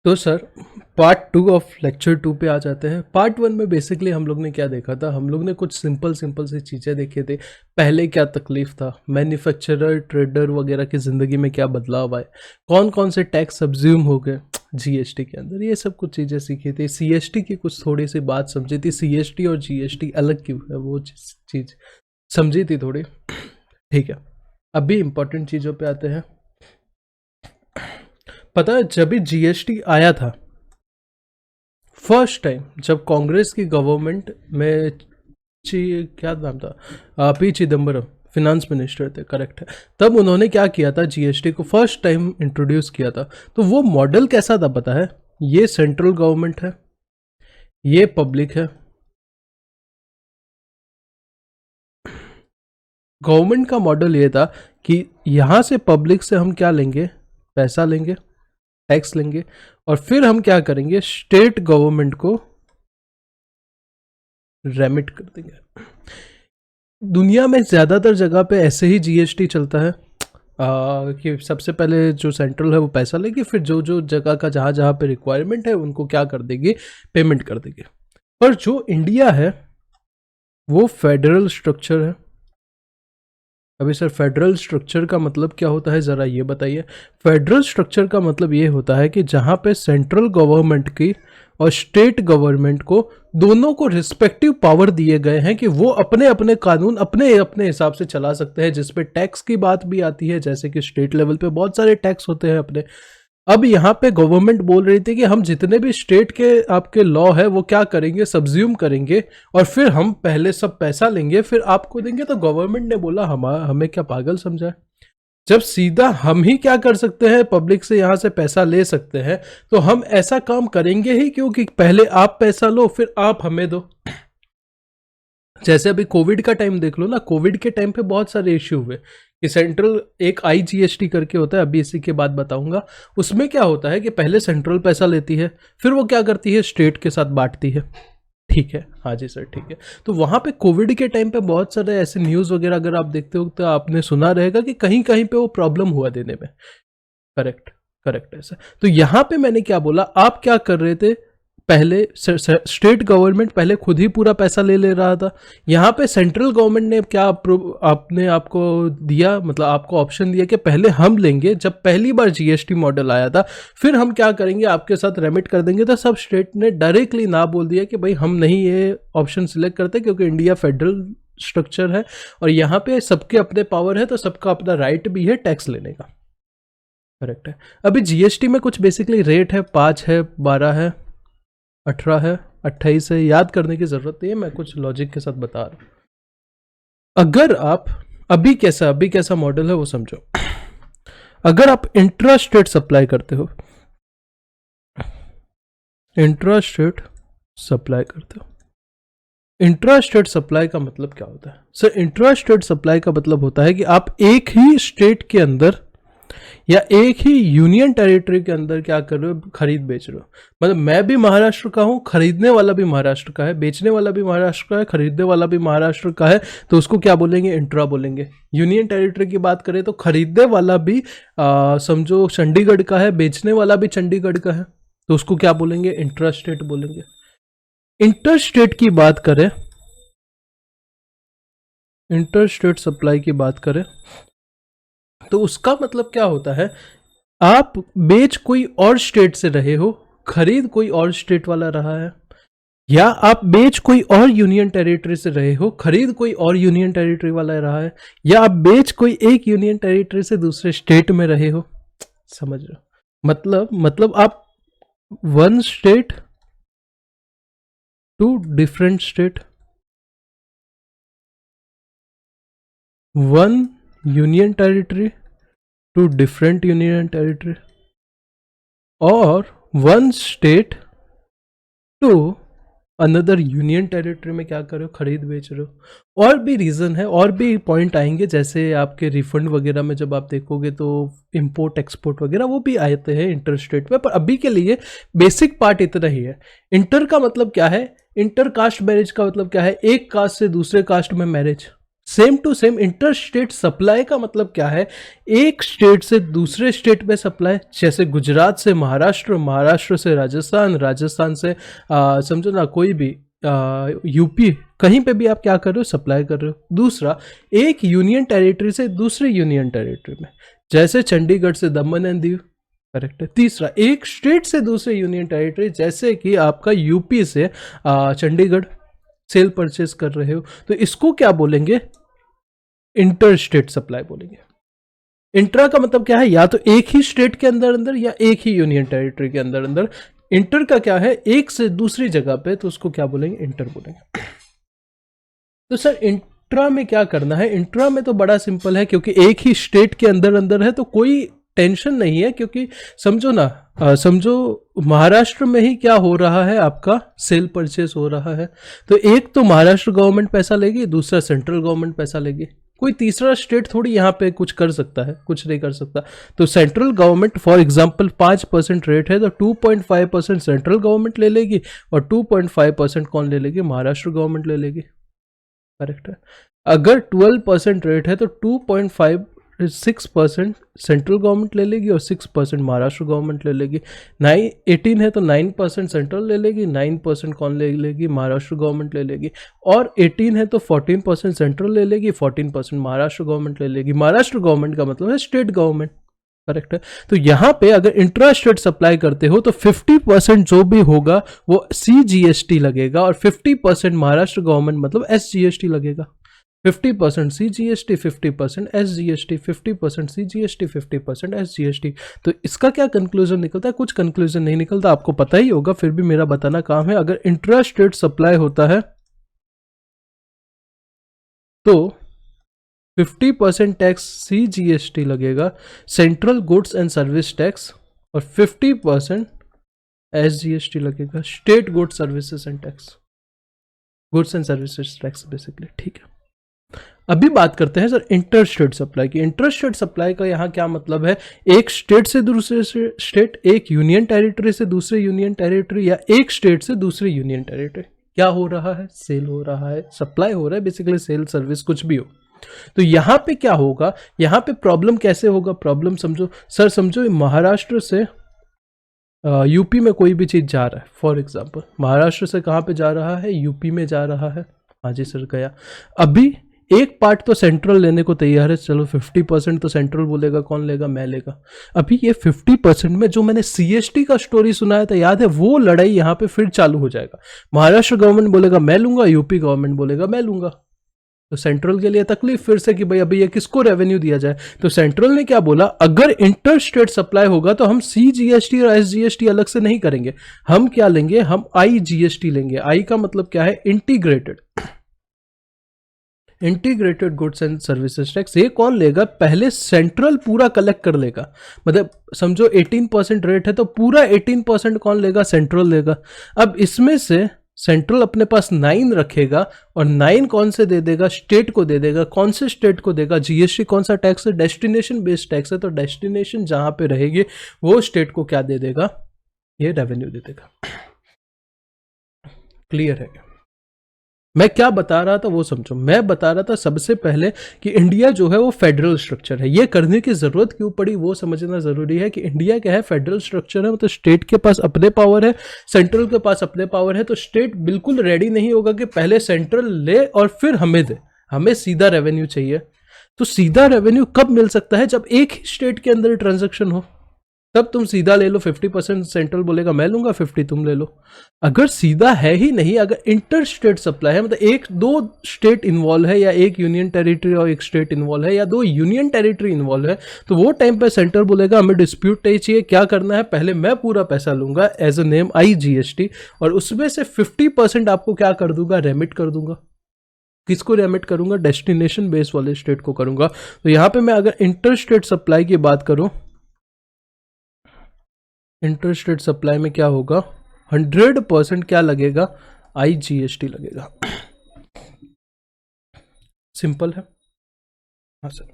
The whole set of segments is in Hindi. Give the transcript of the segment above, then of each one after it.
तो सर, पार्ट 2 ऑफ लेक्चर 2 पे आ जाते हैं। पार्ट 1 में बेसिकली हम लोग ने क्या देखा था, हम लोग ने कुछ सिंपल सिंपल सी चीज़ें देखे थे। पहले क्या तकलीफ था, मैन्युफैक्चरर ट्रेडर वगैरह की ज़िंदगी में क्या बदलाव आए, कौन कौन से टैक्स सब्ज्यूम हो गए जीएसटी के अंदर, ये सब कुछ चीज़ें सीखी थी। सीएसटी की कुछ थोड़ी सी बात समझी थी, सीएसटी और जीएसटी अलग क्यों है वो चीज़ समझी थी थोड़ी। ठीक है, अभी इंपॉर्टेंट चीज़ों पे आते हैं। पता है, जब भी जीएसटी आया था फर्स्ट टाइम, जब कांग्रेस की गवर्नमेंट में क्या नाम था, पी चिदम्बरम फिनेंस मिनिस्टर थे, करेक्ट है। तब उन्होंने क्या किया था, जीएसटी को फर्स्ट टाइम इंट्रोड्यूस किया था। तो वो मॉडल कैसा था पता है, ये सेंट्रल गवर्नमेंट है, ये पब्लिक है। गवर्नमेंट का मॉडल ये था कि यहां से पब्लिक से हम क्या लेंगे, पैसा लेंगे, टैक्स लेंगे, और फिर हम क्या करेंगे, स्टेट गवर्नमेंट को रेमिट कर देंगे। दुनिया में ज़्यादातर जगह पे ऐसे ही जीएसटी चलता है, कि सबसे पहले जो सेंट्रल है वो पैसा लेगी, फिर जो जो जगह का जहाँ जहाँ पे रिक्वायरमेंट है उनको क्या कर देगी, पेमेंट कर देगी। पर जो इंडिया है वो फेडरल स्ट्रक्चर है। अभी सर, फेडरल स्ट्रक्चर का मतलब क्या होता है, ज़रा ये बताइए। फेडरल स्ट्रक्चर का मतलब ये होता है कि जहाँ पे सेंट्रल गवर्नमेंट की और स्टेट गवर्नमेंट को दोनों को रिस्पेक्टिव पावर दिए गए हैं कि वो अपने अपने कानून अपने अपने हिसाब से चला सकते हैं, जिसपे टैक्स की बात भी आती है, जैसे कि स्टेट लेवल पे बहुत सारे टैक्स होते हैं अपने। अब यहाँ पे गवर्नमेंट बोल रही थी कि हम जितने भी स्टेट के आपके लॉ है वो क्या करेंगे, सब्ज्यूम करेंगे, और फिर हम पहले सब पैसा लेंगे फिर आपको देंगे। तो गवर्नमेंट ने बोला हमें क्या पागल समझा है, जब सीधा हम ही क्या कर सकते हैं, पब्लिक से यहाँ से पैसा ले सकते हैं, तो हम ऐसा काम करेंगे ही क्यों कि पहले आप पैसा लो फिर आप हमें दो। जैसे अभी कोविड का टाइम देख लो ना, कोविड के टाइम पे बहुत सारे इश्यू हुए कि सेंट्रल एक आईजीएसटी करके होता है, अभी इसी के बाद बताऊंगा। उसमें क्या होता है कि पहले सेंट्रल पैसा लेती है, फिर वो क्या करती है, स्टेट के साथ बांटती है। ठीक है, हाँ जी सर, ठीक है। तो वहां पे कोविड के टाइम पे बहुत सारे ऐसे न्यूज़ वगैरह अगर आप देखते हो तो आपने सुना रहेगा कि कहीं कहीं पे वो प्रॉब्लम हुआ देने में। करेक्ट, करेक्ट है सर। तो यहाँ पे मैंने क्या बोला, आप क्या कर रहे थे, पहले स्टेट गवर्नमेंट पहले खुद ही पूरा पैसा ले ले रहा था। यहाँ पे सेंट्रल गवर्नमेंट ने क्या आपने आपको दिया, मतलब आपको ऑप्शन दिया कि पहले हम लेंगे, जब पहली बार जीएसटी मॉडल आया था, फिर हम क्या करेंगे, आपके साथ रेमिट कर देंगे। तो सब स्टेट ने डायरेक्टली ना बोल दिया कि भाई हम नहीं ये ऑप्शन सिलेक्ट करते, क्योंकि इंडिया फेडरल स्ट्रक्चर है और यहाँ पे सबके अपने पावर है, तो सबका अपना राइट भी है टैक्स लेने का। करेक्ट है। अभी जीएसटी में कुछ बेसिकली रेट है, 5 है, 12 है, 18 है, 28 है, याद करने की जरूरत नहीं है, मैं कुछ लॉजिक के साथ बता रहा हूं। अगर आप अभी कैसा मॉडल है वो समझो। अगर आप इंट्रा स्टेट सप्लाई करते हो, इंट्रा स्टेट सप्लाई करते हो, इंट्रा स्टेट सप्लाई का मतलब क्या होता है सर? इंट्रा स्टेट सप्लाई का मतलब होता है कि आप एक ही स्टेट के अंदर या एक ही यूनियन टेरिटरी के अंदर क्या कर रहे हो, खरीद बेच रहे हो। मतलब मैं भी महाराष्ट्र का हूं, खरीदने वाला भी महाराष्ट्र का है, बेचने वाला भी महाराष्ट्र का है, खरीदने वाला भी महाराष्ट्र का है, तो उसको क्या बोलेंगे, इंट्रा बोलेंगे। यूनियन टेरिटरी की बात करें तो खरीदने वाला भी समझो चंडीगढ़ का है, बेचने वाला भी चंडीगढ़ का है, तो उसको क्या बोलेंगे, इंट्रा स्टेट बोलेंगे। इंटर स्टेट की बात करें, इंटर स्टेट सप्लाई की बात करें तो उसका मतलब क्या होता है, आप बेच कोई और स्टेट से रहे हो, खरीद कोई और स्टेट वाला रहा है, या आप बेच कोई और यूनियन टेरिटरी से रहे हो, खरीद कोई और यूनियन टेरिटरी वाला रहा है, या आप बेच कोई एक यूनियन टेरिटरी से दूसरे स्टेट में रहे हो। समझ रहे हो मतलब आप one state to different state, one union territory to different union territory, और one state to another union territory में क्या कर रहे हो, खरीद बेच रहे हो। और भी रीज़न है, और भी पॉइंट आएंगे, जैसे आपके रिफंड वगैरह में जब आप देखोगे तो इंपोर्ट एक्सपोर्ट वगैरह वो भी आते हैं इंटर स्टेट में। पर अभी के लिए बेसिक पार्ट इतना ही है। इंटर का मतलब क्या है, इंटर कास्ट मैरिज का मतलब क्या है, एक कास्ट से दूसरे कास्ट में marriage, same to same inter state supply का मतलब क्या है, एक स्टेट से दूसरे स्टेट में सप्लाई, जैसे गुजरात से महाराष्ट्र, महाराष्ट्र से राजस्थान, राजस्थान से समझो ना कोई भी यूपी, कहीं पे भी आप क्या कर रहे हो, सप्लाई कर रहे हो। दूसरा, एक यूनियन टेरिटरी से दूसरे यूनियन टेरिटरी में, जैसे चंडीगढ़ से दमन एंड दीव, करेक्ट है। तीसरा, एक स्टेट से दूसरे यूनियन टेरिटरी, जैसे कि आपका यूपी से चंडीगढ़ सेल परचेज कर रहे हो, तो इसको क्या बोलेंगे, इंटर स्टेट सप्लाई बोलेंगे। इंट्रा का मतलब क्या है, या तो एक ही स्टेट के अंदर अंदर या एक ही यूनियन टेरिटरी के अंदर अंदर। इंटर का क्या है, एक से दूसरी जगह पे, तो उसको क्या बोलेंगे, इंटर बोलेंगे। तो सर इंट्रा में क्या करना है, इंट्रा में तो बड़ा सिंपल है, क्योंकि एक ही स्टेट के अंदर अंदर है तो कोई टेंशन नहीं है, क्योंकि समझो ना, समझो महाराष्ट्र में ही क्या हो रहा है, आपका सेल परचेस हो रहा है, तो एक तो महाराष्ट्र गवर्नमेंट पैसा लेगी, दूसरा सेंट्रल गवर्नमेंट पैसा लेगी, कोई तीसरा स्टेट थोड़ी यहाँ पे कुछ कर सकता है, कुछ नहीं कर सकता। तो central government for example 5% rate है, तो 2.5% सेंट्रल गवर्नमेंट ले लेगी और 2.5% कौन ले लेगी, महाराष्ट्र गवर्नमेंट ले लेगी, करेक्ट है। अगर 12% रेट है तो 2.56% सेंट्रल गवर्नमेंट ले लेगी और 6% महाराष्ट्र गवर्नमेंट ले लेगी। 18 है तो 9% सेंट्रल ले लेगी, 9% कौन ले लेगी, महाराष्ट्र गवर्नमेंट ले लेगी। और 18 है तो 14% सेंट्रल ले लेगी, 14% महाराष्ट्र गवर्नमेंट ले लेगी। महाराष्ट्र गवर्नमेंट का मतलब है स्टेट गवर्नमेंट, करेक्ट है। तो यहां पे अगर इंट्रा स्टेट सप्लाई करते हो तो 50% जो भी होगा वो CGST लगेगा और 50% महाराष्ट्र गवर्नमेंट मतलब SGST लगेगा। 50% CGST, 50% SGST, 50% CGST, 50% SGST। तो इसका क्या कंक्लूजन निकलता है, कुछ कंक्लूजन नहीं निकलता, आपको पता ही होगा, फिर भी मेरा बताना काम है। अगर इंट्रा स्टेट सप्लाई होता है तो 50% टैक्स CGST लगेगा, central goods and service tax, और 50% SGST लगेगा, state goods services and tax, goods and services tax basically, ठीक है। अभी बात करते हैं सर इंटर स्टेट सप्लाई की। इंटर स्टेट सप्लाई का यहाँ क्या मतलब है, एक स्टेट से दूसरे स्टेट, एक यूनियन टेरिटरी से दूसरे यूनियन टेरिटरी, या एक स्टेट से दूसरे यूनियन टेरिटरी, क्या हो रहा है, सेल हो रहा है, सप्लाई हो रहा है, बेसिकली सेल सर्विस कुछ भी हो। तो यहाँ पे क्या होगा, यहाँ पे प्रॉब्लम कैसे होगा, प्रॉब्लम समझो सर, समझो महाराष्ट्र से यूपी में कोई भी चीज जा रहा है, फॉर एग्जाम्पल महाराष्ट्र से कहाँ पे जा रहा है, यूपी में जा रहा है, हाँ जी सर गया। अभी एक पार्ट तो सेंट्रल लेने को तैयार है, चलो 50% तो सेंट्रल बोलेगा, कौन लेगा, मैं लेगा। अभी ये 50% में जो मैंने CST का स्टोरी सुनाया था, याद है, वो लड़ाई यहाँ पे फिर चालू हो जाएगा। महाराष्ट्र गवर्नमेंट बोलेगा मैं लूंगा, यूपी गवर्नमेंट बोलेगा मैं लूंगा। तो सेंट्रल के लिए तकलीफ फिर से कि भाई अभी ये किसको रेवेन्यू दिया जाए। तो सेंट्रल ने क्या बोला, अगर इंटर स्टेट सप्लाई होगा तो हम CGST और SGST अलग से नहीं करेंगे, हम क्या लेंगे, हम IGST लेंगे। आई का मतलब क्या है, integrated goods and services tax. ये कौन लेगा, पहले सेंट्रल पूरा कलेक्ट कर लेगा, मतलब समझो 18% रेट है तो पूरा 18% कौन लेगा, सेंट्रल लेगा। अब इसमें से सेंट्रल अपने पास 9 रखेगा और 9 कौन से दे देगा, स्टेट को दे देगा। कौन से स्टेट को देगा, GST कौन सा टैक्स है, डेस्टिनेशन बेस्ड टैक्स है, तो डेस्टिनेशन जहां पे रहेगी वो स्टेट को क्या दे देगा, ये रेवेन्यू दे देगा। क्लियर है, मैं क्या बता रहा था वो समझो। मैं बता रहा था सबसे पहले कि इंडिया जो है वो फेडरल स्ट्रक्चर है। ये करने की जरूरत क्यों पड़ी वो समझना जरूरी है कि इंडिया क्या है, फेडरल स्ट्रक्चर है, मतलब स्टेट के पास अपने पावर है, सेंट्रल के पास अपने पावर है। तो स्टेट बिल्कुल रेडी नहीं होगा कि पहले सेंट्रल ले और फिर हमें दे, हमें सीधा रेवेन्यू चाहिए। तो सीधा रेवेन्यू कब मिल सकता है, जब एक ही स्टेट के अंदर ट्रांजेक्शन हो, तब तुम सीधा ले लो। 50% सेंट्रल बोलेगा मैं लूंगा, 50 तुम ले लो। अगर सीधा है ही नहीं, अगर इंटर स्टेट सप्लाई है, मतलब एक दो स्टेट इन्वॉल्व है, या एक यूनियन टेरिटरी और एक स्टेट इन्वॉल्व है, या दो यूनियन टेरिटरी इन्वॉल्व है, तो वो टाइम पे सेंटर बोलेगा हमें डिस्प्यूट नहीं चाहिए, क्या करना है, पहले मैं पूरा पैसा लूंगा एज अ नेम IGST, और उसमें से 50% आपको क्या कर दूंगा, रेमिट कर दूंगा। किसको रेमिट करूंगा, डेस्टिनेशन बेस वाले स्टेट को करूंगा। तो यहां पे मैं अगर इंटर स्टेट सप्लाई की बात करूं, इंटर स्टेट सप्लाई में क्या होगा, 100% क्या लगेगा, IGST लगेगा। सिंपल है, हाँ सर।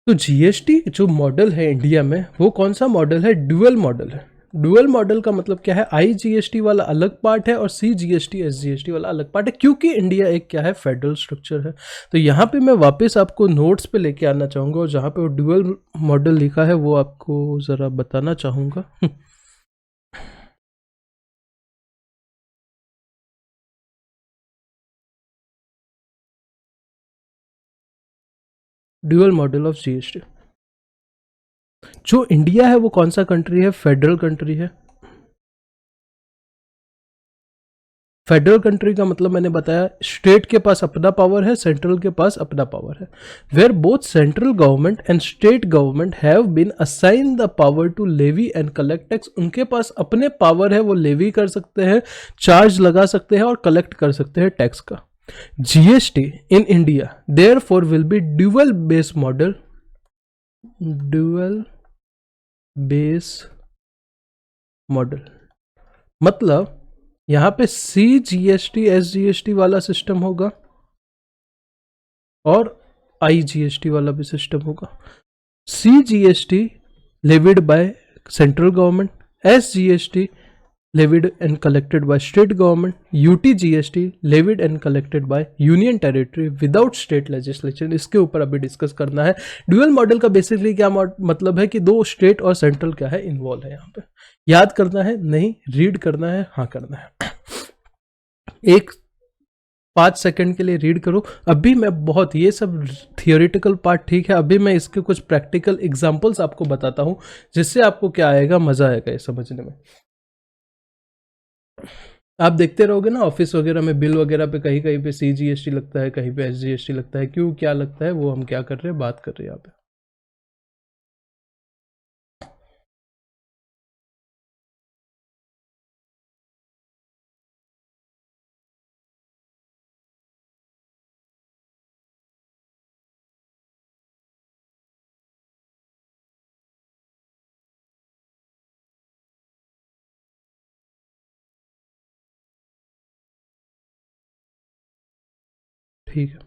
तो GST जो मॉडल है इंडिया में, वो कौन सा मॉडल है, ड्यूअल मॉडल है। डुअल मॉडल का मतलब क्या है, आई जीएसटी वाला अलग पार्ट है और सी जीएसटी एस जीएसटी वाला अलग पार्ट है, क्योंकि इंडिया एक क्या है, फेडरल स्ट्रक्चर है। तो यहाँ पे मैं वापस आपको नोट्स पे लेके आना चाहूँगा और जहाँ पे वो डुअल मॉडल लिखा है वो आपको ज़रा बताना चाहूँगा। Dual model of GST. जो इंडिया है वो कौन सा कंट्री है, फेडरल कंट्री है। फेडरल कंट्री का मतलब मैंने बताया, स्टेट के पास अपना पावर है, सेंट्रल के पास अपना पावर है। Where both central government and state government have been assign the power to levy and collect tax. उनके पास अपने पावर है, वो लेवी कर सकते हैं, चार्ज लगा सकते हैं और कलेक्ट कर सकते हैं टैक्स का। GST in India therefore will be dual base model, dual base model मतलब यहां पे सी जीएसटी एस जीएसटी वाला सिस्टम होगा और आई जीएसटी वाला भी सिस्टम होगा। C GST levied by central government, S GST levied and collected by state government, UTGST levied and collected by union territory without state legislation। इसके ऊपर अभी डिस्कस करना है। ड्यूअल मॉडल का बेसिकली क्या मतलब है कि दो स्टेट और सेंट्रल क्या है, इन्वॉल्व है। यहाँ पे याद करना है नहीं, रीड करना है, हाँ करना है। एक 5 सेकंड के लिए रीड करो। अभी मैं बहुत, ये सब थियोरिटिकल पार्ट ठीक है, अभी मैं इसके कुछ प्रैक्टिकल एग्जांपल्स आपको बताता हूँ, जिससे आपको क्या आएगा, मजा आएगा ये समझने में। आप देखते रहोगे ना ऑफिस वगैरह में बिल वगैरह पे कहीं कहीं पे सी जीएसटी लगता है, कहीं पे एस जीएसटी लगता है। क्यों, क्या लगता है, वो हम क्या कर रहे हैं, बात कर रहे हैं यहाँ पे। ठीक है,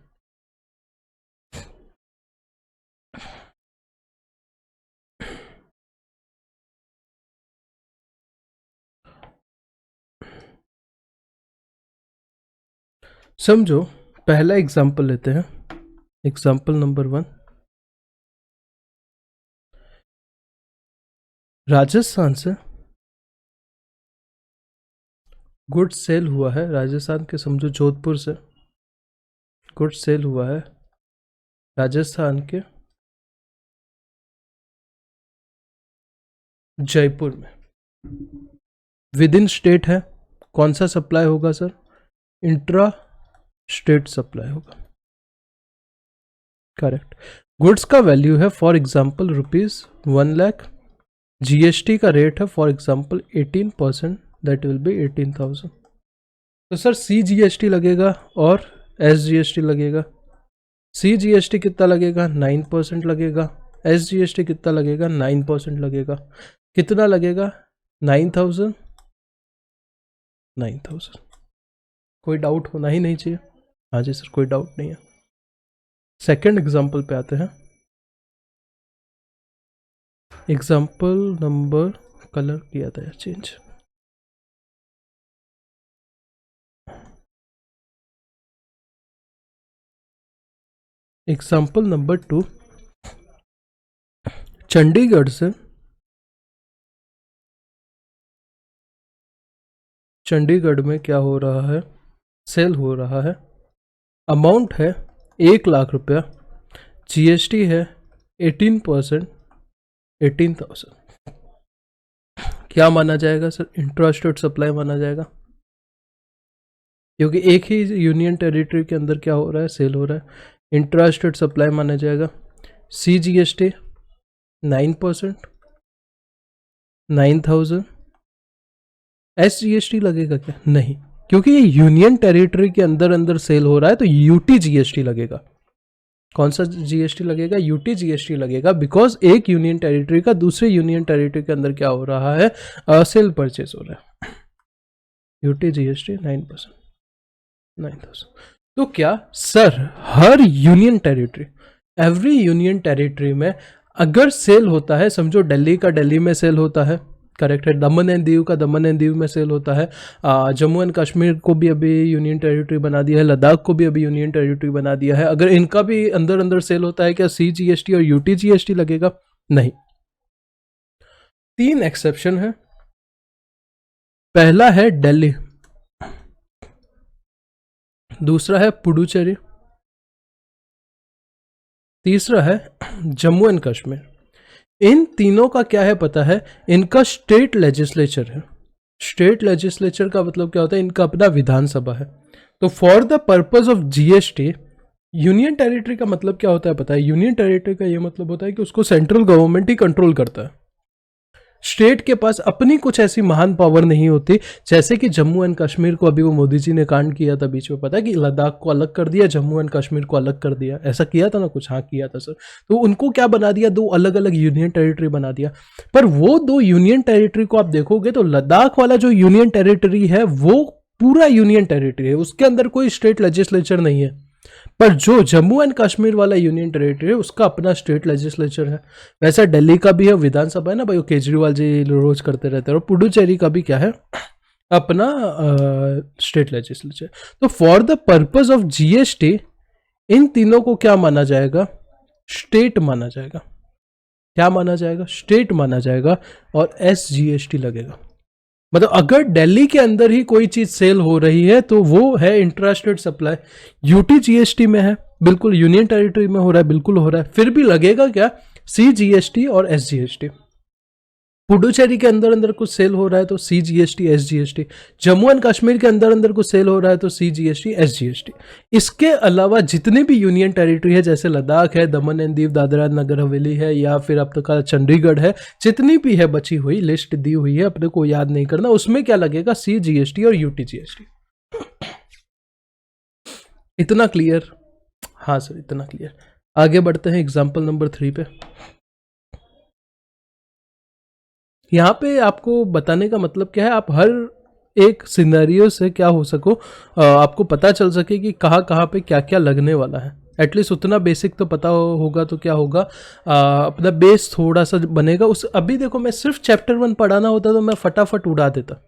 समझो। पहला एग्जाम्पल लेते हैं, एग्जाम्पल नंबर 1। राजस्थान से गुड्स सेल हुआ है, राजस्थान के समझो जोधपुर से गुड्स सेल हुआ है राजस्थान के जयपुर में, विद इन स्टेट है। कौन सा सप्लाई होगा सर, इंट्रा स्टेट सप्लाई होगा, करेक्ट। गुड्स का वैल्यू है फॉर एग्जांपल ₹1,00,000, जीएसटी का रेट है for example 18%, that will be 18,000। तो सर सी जीएसटी लगेगा और एस जीएसटी लगेगा। सी जीएसटी कितना लगेगा, 9% लगेगा। एस जीएसटी कितना लगेगा, 9% लगेगा। कितना लगेगा, 9,000। 9,000। कोई डाउट होना ही नहीं चाहिए। हाँ जी सर, कोई डाउट नहीं है। सेकेंड एग्जाम्पल पे आते हैं। एग्जाम्पल नंबर, कलर किया था यार चेंज। एग्जाम्पल नंबर 2, चंडीगढ़ से चंडीगढ़ में क्या हो रहा है, सेल हो रहा है। अमाउंट है 1,00,000 रुपया, जीएसटी है 18%, 18,000। क्या माना जाएगा सर, इंट्रा स्टेट सप्लाई माना जाएगा, क्योंकि एक ही यूनियन टेरिटरी के अंदर क्या हो रहा है, सेल हो रहा है। इंट्रा स्टेट सप्लाई माना जाएगा। C GST 9%, 9,000। एस जीएसटी लगेगा क्या, नहीं, क्योंकि ये यूनियन टेरिटरी के अंदर अंदर सेल हो रहा है, तो यूटी जीएसटी लगेगा। कौन सा जीएसटी लगेगा, यूटी जीएसटी लगेगा, बिकॉज एक यूनियन टेरिटरी का दूसरे यूनियन टेरिटरी के अंदर क्या हो रहा है, सेल परचेज हो रहा है। UT GST 9%, 9,000। तो क्या सर हर union territory, every union territory में अगर सेल होता है, समझो दिल्ली का दिल्ली में सेल होता है, करेक्ट है। दमन एंड दीव का दमन एंड दीव में सेल होता है। जम्मू एंड कश्मीर को भी अभी यूनियन टेरिटरी बना दिया है, लद्दाख को भी अभी यूनियन टेरिटरी बना दिया है। अगर इनका भी अंदर अंदर सेल होता है, क्या CGST और UTGST लगेगा? नहीं। 3 एक्सेप्शन है। पहला है दिल्ली, दूसरा है पुडुचेरी, तीसरा है जम्मू एंड कश्मीर। इन तीनों का क्या है पता है? इनका स्टेट लेजिस्लेचर है। स्टेट लेजिस्लेचर का मतलब क्या होता है? इनका अपना विधानसभा है। तो for the purpose of GST, union territory का मतलब क्या होता है पता है? यूनियन टेरिटरी का ये मतलब होता है कि उसको सेंट्रल गवर्नमेंट ही कंट्रोल करता है। स्टेट के पास अपनी कुछ ऐसी महान पावर नहीं होती, जैसे कि जम्मू एंड कश्मीर को अभी वो मोदी जी ने कांड किया था बीच में, पता है कि लद्दाख को अलग कर दिया, जम्मू एंड कश्मीर को अलग कर दिया, ऐसा किया था ना कुछ? हाँ किया था सर। तो उनको क्या बना दिया? 2 अलग अलग यूनियन टेरिटरी बना दिया। पर वो 2 यूनियन टेरिटरी को आप देखोगे तो लद्दाख वाला जो यूनियन टेरिटरी है वो पूरा यूनियन टेरिटरी है, उसके अंदर कोई स्टेट लेजिस्लेचर नहीं है। पर जो जम्मू एंड कश्मीर वाला यूनियन टेरिटरी है उसका अपना स्टेट लेजिस्लेचर है। वैसा दिल्ली का भी है, विधानसभा है ना भाई, वो केजरीवाल जी रोज करते रहते हैं। और पुडुचेरी का भी क्या है? अपना स्टेट लेजिस्लेचर। तो for the purpose of GST इन तीनों को क्या माना जाएगा? स्टेट माना जाएगा। क्या माना जाएगा? स्टेट माना जाएगा। और SGST लगेगा। मतलब अगर दिल्ली के अंदर ही कोई चीज सेल हो रही है तो वो है इंट्रास्टेट सप्लाई। UTGST में है, बिल्कुल यूनियन टेरिटरी में हो रहा है, बिल्कुल हो रहा है, फिर भी लगेगा क्या? CGST और SGST। पुडुचेरी के अंदर अंदर कुछ सेल हो रहा है तो CGST SGST, Jammu and Kashmir के अंदर अंदर कुछ सेल हो रहा है तो CGST SGST। इसके अलावा जितने भी यूनियन टेरिटरी है, जैसे लद्दाख है, दमन एंड दीव, दादरा नगर हवेली है, या फिर अब तक का चंडीगढ़ है, जितनी भी है बची हुई लिस्ट दी हुई है, अपने को याद नहीं करना, उसमें क्या लगेगा? CGST और UTGST। इतना क्लियर? हाँ सर, इतना क्लियर। आगे बढ़ते हैं एग्जाम्पल नंबर 3 पे। यहाँ पे आपको बताने का मतलब क्या है? आप हर एक सिनेरियो से क्या हो सको, आपको पता चल सके कि कहाँ कहाँ पे क्या क्या लगने वाला है। एटलीस्ट उतना बेसिक तो पता होगा तो क्या होगा, अपना बेस थोड़ा सा बनेगा। उस अभी देखो, मैं सिर्फ चैप्टर 1 पढ़ाना होता तो मैं फटाफट उड़ा देता,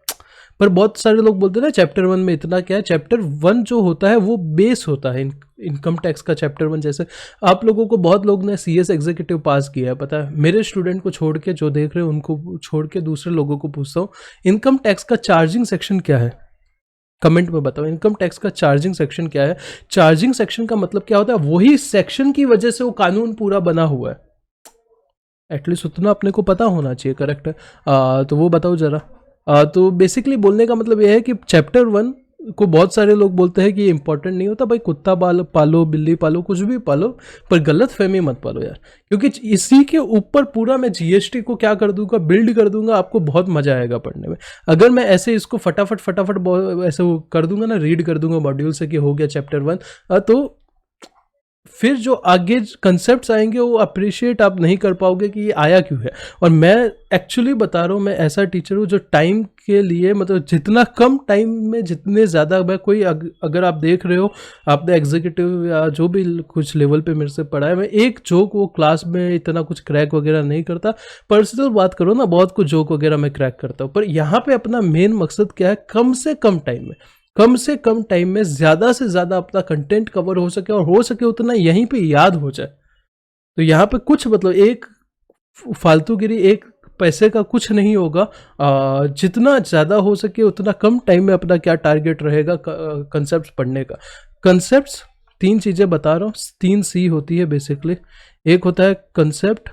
पर बहुत सारे लोग बोलते हैं ना चैप्टर 1 में इतना क्या है। चैप्टर 1 जो होता है वो बेस होता है इनकम टैक्स का। चैप्टर 1 जैसे आप लोगों को, बहुत लोग ने CS एग्जीक्यूटिव पास किया है, पता है। मेरे स्टूडेंट को छोड़ के, जो देख रहे हैं उनको छोड़ के, दूसरे लोगों को पूछता हूँ, इनकम टैक्स का चार्जिंग सेक्शन क्या है? कमेंट में बताओ, इनकम टैक्स का चार्जिंग सेक्शन क्या है? चार्जिंग सेक्शन का मतलब क्या होता है? वही सेक्शन की वजह से वो कानून पूरा बना हुआ है। एटलीस्ट उतना अपने को पता होना चाहिए, करेक्ट है। तो वो बताओ जरा। तो बेसिकली बोलने का मतलब यह है कि चैप्टर 1 को बहुत सारे लोग बोलते हैं कि ये इंपॉर्टेंट नहीं होता। भाई कुत्ता पालो, बिल्ली पालो, कुछ भी पालो, पर गलत फहमी मत पालो यार, क्योंकि इसी के ऊपर पूरा मैं GST को क्या कर दूंगा, बिल्ड कर दूंगा। आपको बहुत मजा आएगा पढ़ने में। अगर मैं ऐसे इसको फटाफट ऐसे वो कर दूंगा ना, रीड कर दूंगा मॉड्यूल से कि हो गया चैप्टर 1, तो फिर जो आगे कंसेप्ट्स आएंगे वो अप्रिशिएट आप नहीं कर पाओगे कि ये आया क्यों है। और मैं एक्चुअली बता रहा हूँ, मैं ऐसा टीचर हूँ जो टाइम के लिए, मतलब जितना कम टाइम में जितने ज़्यादा, मैं कोई अगर आप देख रहे हो, आपने एग्जीक्यूटिव या जो भी कुछ लेवल पे मेरे से पढ़ा है, मैं एक जोक वो क्लास में इतना कुछ क्रैक वगैरह नहीं करता। पर्सनल बात करो ना, बहुत कुछ जोक वगैरह मैं क्रैक करता हूँ, पर यहाँ पे अपना मेन मकसद क्या है? कम से कम टाइम में ज़्यादा से ज़्यादा अपना कंटेंट कवर हो सके, और हो सके उतना यहीं पे याद हो जाए। तो यहाँ पे कुछ मतलब एक फालतूगिरी, एक पैसे का कुछ नहीं होगा। जितना ज़्यादा हो सके उतना कम टाइम में अपना क्या टारगेट रहेगा कंसेप्ट पढ़ने का। कंसेप्ट्स 3 चीज़ें बता रहा हूँ, 3 C होती है बेसिकली। एक होता है कंसेप्ट,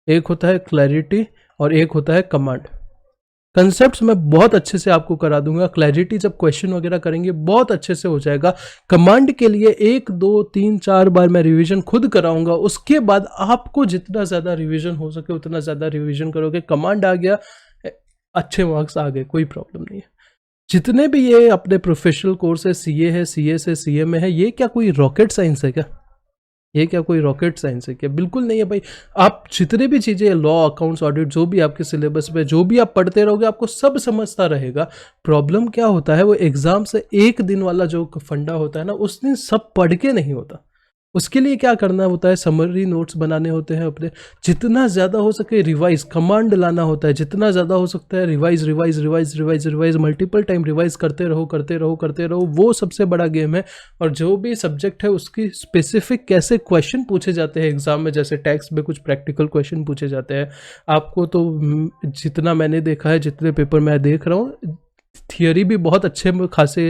एक होता है क्लैरिटी, और एक होता है कमांड। कंसेप्ट्स मैं बहुत अच्छे से आपको करा दूंगा, क्लैरिटी जब क्वेश्चन वगैरह करेंगे बहुत अच्छे से हो जाएगा। कमांड के लिए 1 2 3 4 बार मैं रिवीजन खुद कराऊंगा, उसके बाद आपको जितना ज़्यादा रिवीजन हो सके उतना ज़्यादा रिवीजन करोगे। कमांड आ गया, अच्छे मार्क्स आ गए, कोई प्रॉब्लम नहीं है। जितने भी ये अपने प्रोफेशनल कोर्स है, CA है, CS है, CMA है, ये क्या कोई रॉकेट साइंस है क्या? ये क्या कोई रॉकेट साइंस है क्या? बिल्कुल नहीं है भाई। आप जितने भी चीज़ें, लॉ, अकाउंट्स, ऑडिट, जो भी आपके सिलेबस में, जो भी आप पढ़ते रहोगे, आपको सब समझता रहेगा। प्रॉब्लम क्या होता है, वो एग्जाम से एक दिन वाला जो फंडा होता है ना, उस दिन सब पढ़ के नहीं होता। उसके लिए क्या करना होता है, समरी नोट्स बनाने होते हैं अपने, जितना ज़्यादा हो सके रिवाइज, कमांड लाना होता है, जितना ज़्यादा हो सकता है revise revise revise revise revise, multiple time revise करते रहो करते रहो करते रहो, वो सबसे बड़ा गेम है। और जो भी सब्जेक्ट है उसकी स्पेसिफिक कैसे क्वेश्चन पूछे जाते हैं एग्जाम में, जैसे टैक्स में कुछ प्रैक्टिकल क्वेश्चन पूछे जाते हैं आपको, तो जितना मैंने देखा है, जितने पेपर मैं देख रहा हूँ, थियोरी भी बहुत अच्छे खासे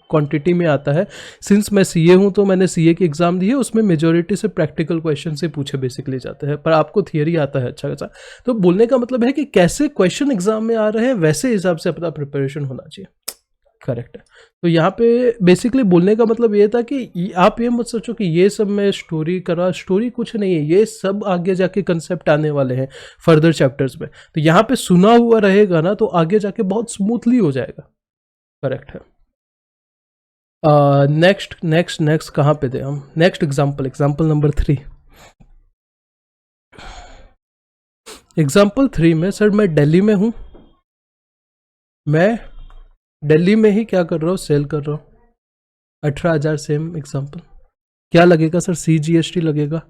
क्वांटिटी में आता है। सिंस मैं सीए हूँ तो मैंने सीए की एग्ज़ाम दी है, उसमें मेजोरिटी से प्रैक्टिकल क्वेश्चन से पूछे बेसिकली जाते हैं, पर आपको थियोरी आता है अच्छा खासा। तो बोलने का मतलब है कि कैसे क्वेश्चन एग्जाम में आ रहे हैं वैसे हिसाब से अपना प्रिपरेशन होना चाहिए। करेक्ट है। तो यहाँ पे बेसिकली बोलने का मतलब ये था कि आप ये मत सोचो कि ये सब मैं स्टोरी करा, स्टोरी कुछ नहीं है, ये सब आगे जाके कंसेप्ट आने वाले हैं फर्दर चैप्टर्स में। तो यहाँ पे सुना हुआ रहेगा ना तो आगे जाके बहुत स्मूथली हो जाएगा। करेक्ट है। नेक्स्ट नेक्स्ट नेक्स्ट कहाँ पे थे हम? Next example number 3। एग्जाम्पल 3 में सर मैं दिल्ली में हूँ, मैं दिल्ली में ही क्या कर रहा हूँ, सेल कर रहा हूँ 18,000। सेम एग्जाम्पल, क्या लगेगा सर? CGST लगेगा,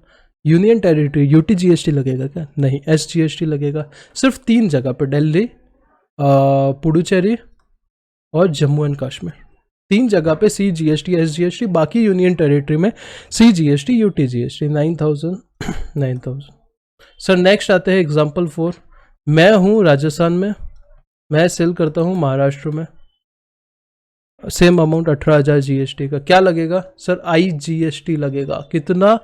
यूनियन टेरिटरी UTGST लगेगा क्या? नहीं, SGST लगेगा। सिर्फ 3 जगह पर, दिल्ली, पुडुचेरी और जम्मू एंड कश्मीर, 3 जगह पे CGST SGST, बाकी यूनियन टेरिटरी में CGST UTGST। 9,000 9,000। सर नेक्स्ट आते हैं एग्जाम्पल 4। मैं हूँ राजस्थान में, मैं सेल करता हूँ महाराष्ट्र में, सेम अमाउंट 18,000 GST का, क्या लगेगा सर? IGST लगेगा। कितना?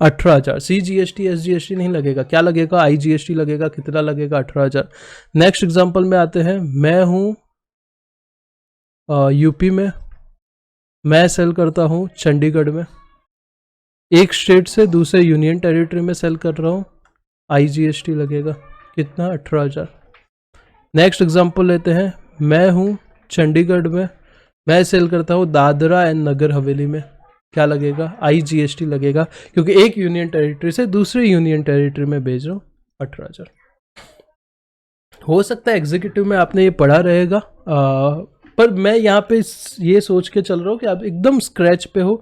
18,000। CGST SGST नहीं लगेगा, क्या लगेगा? IGST लगेगा। कितना लगेगा? 18,000। नेक्स्ट एग्जाम्पल में आते हैं, मैं हूँ यूपी में, मैं सेल करता हूँ चंडीगढ़ में, एक स्टेट से दूसरे यूनियन टेरिटरी में सेल कर रहा हूँ, IGST लगेगा। कितना? 18,000। नेक्स्ट एग्जांपल लेते हैं, मैं हूँ चंडीगढ़ में, मैं सेल करता हूँ दादरा एंड नगर हवेली में, क्या लगेगा? IGST लगेगा, क्योंकि एक यूनियन टेरिटरी से दूसरे यूनियन टेरिटरी में भेज रहा हूँ। 18,000। हो सकता है एग्जीक्यूटिव में आपने ये पढ़ा रहेगा, पर मैं यहाँ पे ये सोच के चल रहा हूँ कि आप एकदम स्क्रैच पे हो।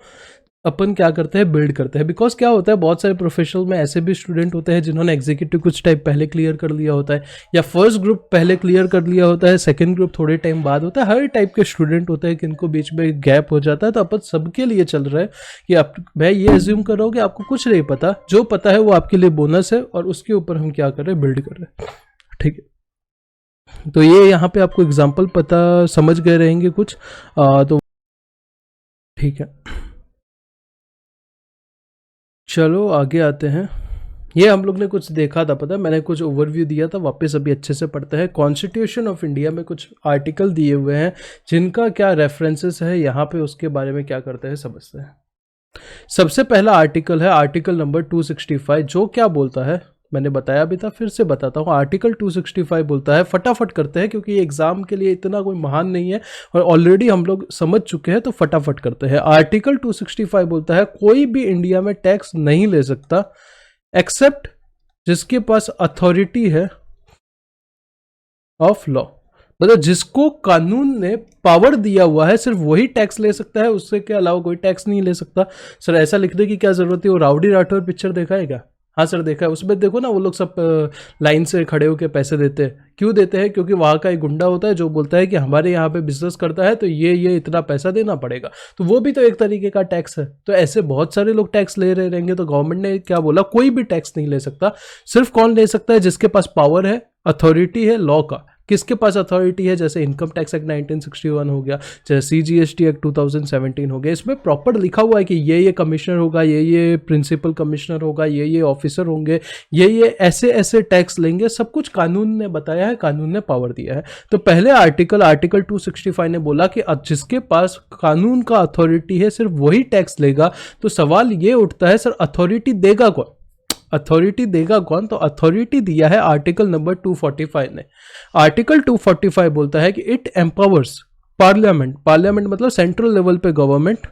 अपन क्या करते हैं, बिल्ड करते हैं। बिकॉज क्या होता है, बहुत सारे प्रोफेशनल में ऐसे भी स्टूडेंट होते हैं जिन्होंने एग्जीक्यूटिव कुछ टाइप पहले क्लियर कर लिया होता है, या फर्स्ट ग्रुप पहले क्लियर कर लिया होता है, सेकंड ग्रुप थोड़े टाइम बाद होता है। हर टाइप के स्टूडेंट होते हैं किनको बीच में गैप हो जाता है। तो अपन सबके लिए चल रहा है कि आप, मैं ये एज्यूम कर रहा हूँ कि आपको कुछ नहीं पता, जो पता है वो आपके लिए बोनस है, और उसके ऊपर हम क्या कर रहे हैं, बिल्ड कर रहे हैं। ठीक है, तो ये यहाँ पे आपको एग्जाम्पल पता समझ गए रहेंगे कुछ, तो ठीक है। चलो आगे आते हैं। ये हम लोग ने कुछ देखा था, पता है, मैंने कुछ ओवरव्यू दिया था, वापस अभी अच्छे से पढ़ते हैं। कॉन्स्टिट्यूशन ऑफ इंडिया में कुछ आर्टिकल दिए हुए हैं जिनका क्या रेफरेंसेस है यहाँ पे, उसके बारे में क्या करते हैं समझते हैं। सबसे पहला आर्टिकल है आर्टिकल नंबर 265, जो क्या बोलता है, मैंने बताया भी था, फिर से बताता हूँ। आर्टिकल 265 बोलता है, फटाफट करते हैं क्योंकि ये एग्जाम के लिए इतना कोई महान नहीं है और ऑलरेडी हम लोग समझ चुके हैं, तो फटाफट करते हैं। आर्टिकल 265 बोलता है, कोई भी इंडिया में टैक्स नहीं ले सकता एक्सेप्ट जिसके पास अथॉरिटी है ऑफ लॉ, मतलब जिसको कानून ने पावर दिया हुआ है सिर्फ वही टैक्स ले सकता है, उससे के अलावा कोई टैक्स नहीं ले सकता। सर ऐसा लिखने की क्या जरूरत है? वो राउडी राठौर पिक्चर देखा है क्या? हाँ सर देखा है। उसमें देखो ना, वो लोग सब लाइन से खड़े होकर पैसे देते हैं। क्यों देते हैं? क्योंकि वहाँ का एक गुंडा होता है जो बोलता है कि हमारे यहाँ पे बिजनेस करता है तो ये इतना पैसा देना पड़ेगा, तो वो भी तो एक तरीके का टैक्स है। तो ऐसे बहुत सारे लोग टैक्स ले रहे रहेंगे। तो गवर्नमेंट ने क्या बोला, कोई भी टैक्स नहीं ले सकता। सिर्फ कौन ले सकता है? जिसके पास पावर है, अथॉरिटी है लॉ का। किसके पास अथॉरिटी है? जैसे इनकम टैक्स एक्ट 1961 हो गया, जैसे CGST एक्ट 2017 हो गया। इसमें प्रॉपर लिखा हुआ है कि ये कमिश्नर होगा, ये प्रिंसिपल कमिश्नर होगा, ये ऑफिसर होंगे, ये ऐसे ऐसे टैक्स लेंगे। सब कुछ कानून ने बताया है, कानून ने पावर दिया है। तो पहले आर्टिकल 265 ने बोला कि जिसके पास कानून का अथॉरिटी है सिर्फ वही टैक्स लेगा। तो सवाल ये उठता है, सर अथॉरिटी देगा कौन? अथॉरिटी देगा कौन? तो अथॉरिटी दिया है आर्टिकल नंबर 245 ने। आर्टिकल 245 बोलता है कि इट एम्पावर्स पार्लियामेंट, पार्लियामेंट मतलब सेंट्रल लेवल पे गवर्नमेंट,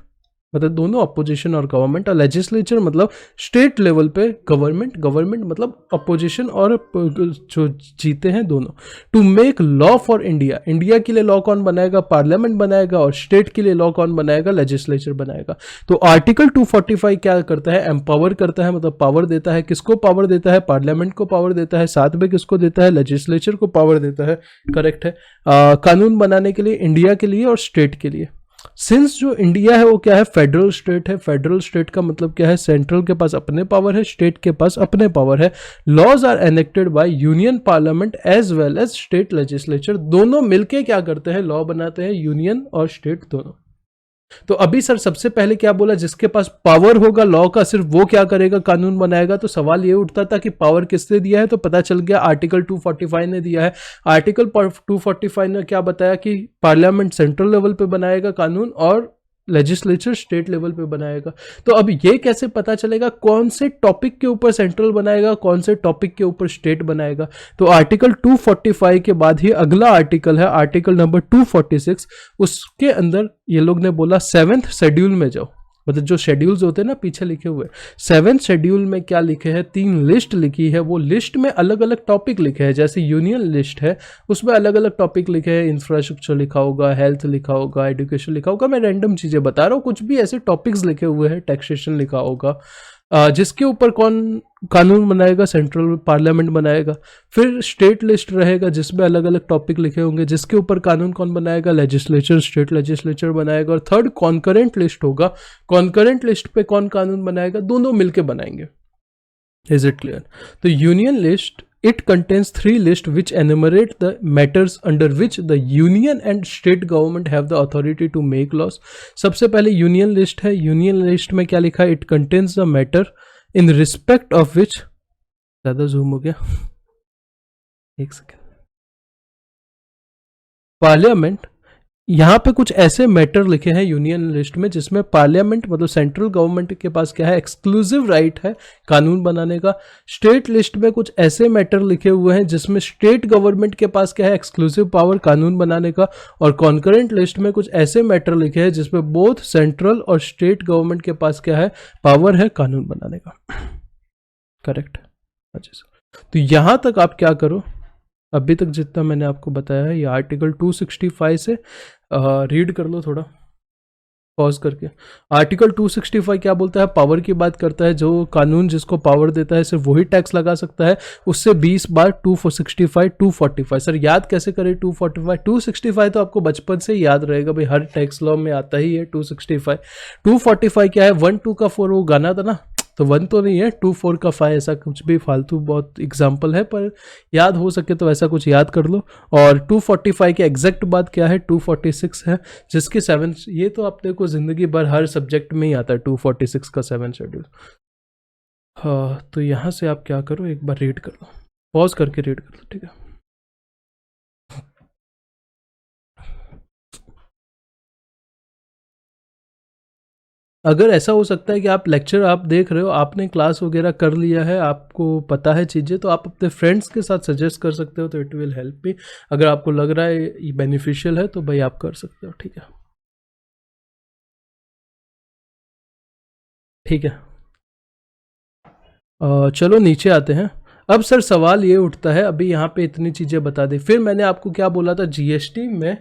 मतलब दोनों अपोजिशन और गवर्नमेंट, और लेजिस्लेचर मतलब स्टेट लेवल पे गवर्नमेंट, गवर्नमेंट मतलब अपोजिशन और जो जीते हैं दोनों। To make law for India, India के लिए लॉ कौन बनाएगा? पार्लियामेंट बनाएगा, और स्टेट के लिए लॉ कौन बनाएगा? लेजिस्लेचर बनाएगा। तो आर्टिकल 245 क्या करता है? एम्पावर करता है, मतलब पावर देता है। किसको पावर देता है? पार्लियामेंट को पावर देता है। साथ में किसको देता है? लेजिस्लेचर को पावर देता है। करेक्ट है। कानून बनाने के लिए इंडिया के लिए और स्टेट के लिए। सिंस जो इंडिया है वो क्या है? फेडरल स्टेट है। फेडरल स्टेट का मतलब क्या है? सेंट्रल के पास अपने पावर है, स्टेट के पास अपने पावर है। Laws are enacted by union parliament as well as state legislature, दोनों मिलके क्या करते हैं? लॉ बनाते हैं, यूनियन और स्टेट दोनों। तो अभी सर सबसे पहले क्या बोला? जिसके पास पावर होगा लॉ का, सिर्फ वो क्या करेगा? कानून बनाएगा। तो सवाल ये उठता था कि पावर किसने दिया है? तो पता चल गया आर्टिकल 245 ने दिया है। आर्टिकल 245 ने क्या बताया कि पार्लियामेंट सेंट्रल लेवल पे बनाएगा कानून और लेजिस्लेचर स्टेट लेवल पे बनाएगा। तो अब ये कैसे पता चलेगा कौन से टॉपिक के ऊपर सेंट्रल बनाएगा, कौन से टॉपिक के ऊपर स्टेट बनाएगा? तो आर्टिकल 245 के बाद ही अगला आर्टिकल है आर्टिकल नंबर 246। उसके अंदर ये लोग ने बोला 7th शेड्यूल में जाओ, मतलब जो शेड्यूल्स होते हैं ना पीछे लिखे हुए, 7th शेड्यूल में क्या लिखे हैं? 3 लिस्ट लिखी है। वो लिस्ट में अलग अलग टॉपिक लिखे हैं। जैसे यूनियन लिस्ट है, उसमें अलग अलग टॉपिक लिखे हैं। इंफ्रास्ट्रक्चर लिखा होगा, हेल्थ लिखा होगा, एजुकेशन लिखा होगा। मैं रैंडम चीजें बता रहा हूँ, कुछ भी ऐसे टॉपिक्स लिखे हुए हैं। टैक्सेशन लिखा होगा। जिसके ऊपर कौन कानून बनाएगा? सेंट्रल पार्लियामेंट बनाएगा। फिर स्टेट लिस्ट रहेगा जिसमें अलग अलग टॉपिक लिखे होंगे, जिसके ऊपर कानून कौन बनाएगा? लेजिस्लेचर, स्टेट लेजिस्लेचर बनाएगा। और थर्ड कॉन्करेंट लिस्ट होगा। कॉन्करेंट लिस्ट पे कौन कानून बनाएगा? दोनों मिलके बनाएंगे। Is it clear? तो union list, it contains 3 lists which enumerate the matters under which the union and state government have the authority to make laws. सबसे पहले यूनियन लिस्ट है। यूनियन लिस्ट में क्या लिखा है? It contains the matter in respect of which, ज़्यादा जूम हो गया, एक सेकेंड, पार्लियामेंट, यहाँ पे कुछ ऐसे मैटर लिखे हैं यूनियन लिस्ट में जिसमें पार्लियामेंट मतलब सेंट्रल गवर्नमेंट के पास क्या है? एक्सक्लूसिव राइट है कानून बनाने का। स्टेट लिस्ट में कुछ ऐसे मैटर लिखे हुए हैं जिसमें स्टेट गवर्नमेंट के पास क्या है? एक्सक्लूसिव पावर कानून बनाने का। और कॉन्करेंट लिस्ट में कुछ ऐसे मैटर लिखे हैं जिसमें बोथ सेंट्रल और स्टेट गवर्नमेंट के पास क्या है? पावर है कानून बनाने का। करेक्ट। अच्छा सर, तो यहां तक आप क्या करो, अभी तक जितना मैंने आपको बताया है ये आर्टिकल 265 से रीड कर लो थोड़ा पॉज करके। आर्टिकल 265 क्या बोलता है? पावर की बात करता है। जो कानून जिसको पावर देता है सिर्फ वही टैक्स लगा सकता है, उससे 20 बार 265 245। सर याद कैसे करें 245? 265 तो आपको बचपन से ही याद रहेगा भाई, हर टैक्स लॉ में आता ही है 265। 245 क्या है? 1 2 का 4 वो गाना था ना, तो 1 तो नहीं है, 2 4 का 5, ऐसा कुछ भी फालतू बहुत एग्जाम्पल है, पर याद हो सके तो ऐसा कुछ याद कर लो। और 245 की एग्जैक्ट बात क्या है? 246 है, जिसके 7, ये तो आपने को जिंदगी भर हर सब्जेक्ट में ही आता है 246 का 7 शेड्यूल। हाँ, तो यहाँ से आप क्या करो, एक बार रीड कर लो, पॉज करके रीड कर लो, ठीक है? अगर ऐसा हो सकता है कि आप लेक्चर आप देख रहे हो, आपने क्लास वगैरह कर लिया है, आपको पता है चीज़ें, तो आप अपने फ्रेंड्स के साथ सजेस्ट कर सकते हो, तो इट विल हेल्प मी। अगर आपको लग रहा है ये बेनिफिशियल है तो भाई आप कर सकते हो, ठीक है? ठीक है। चलो नीचे आते हैं। अब सर सवाल ये उठता है, अभी यहाँ पे इतनी चीज़ें बता दी, फिर मैंने आपको क्या बोला था? जीएसटी में,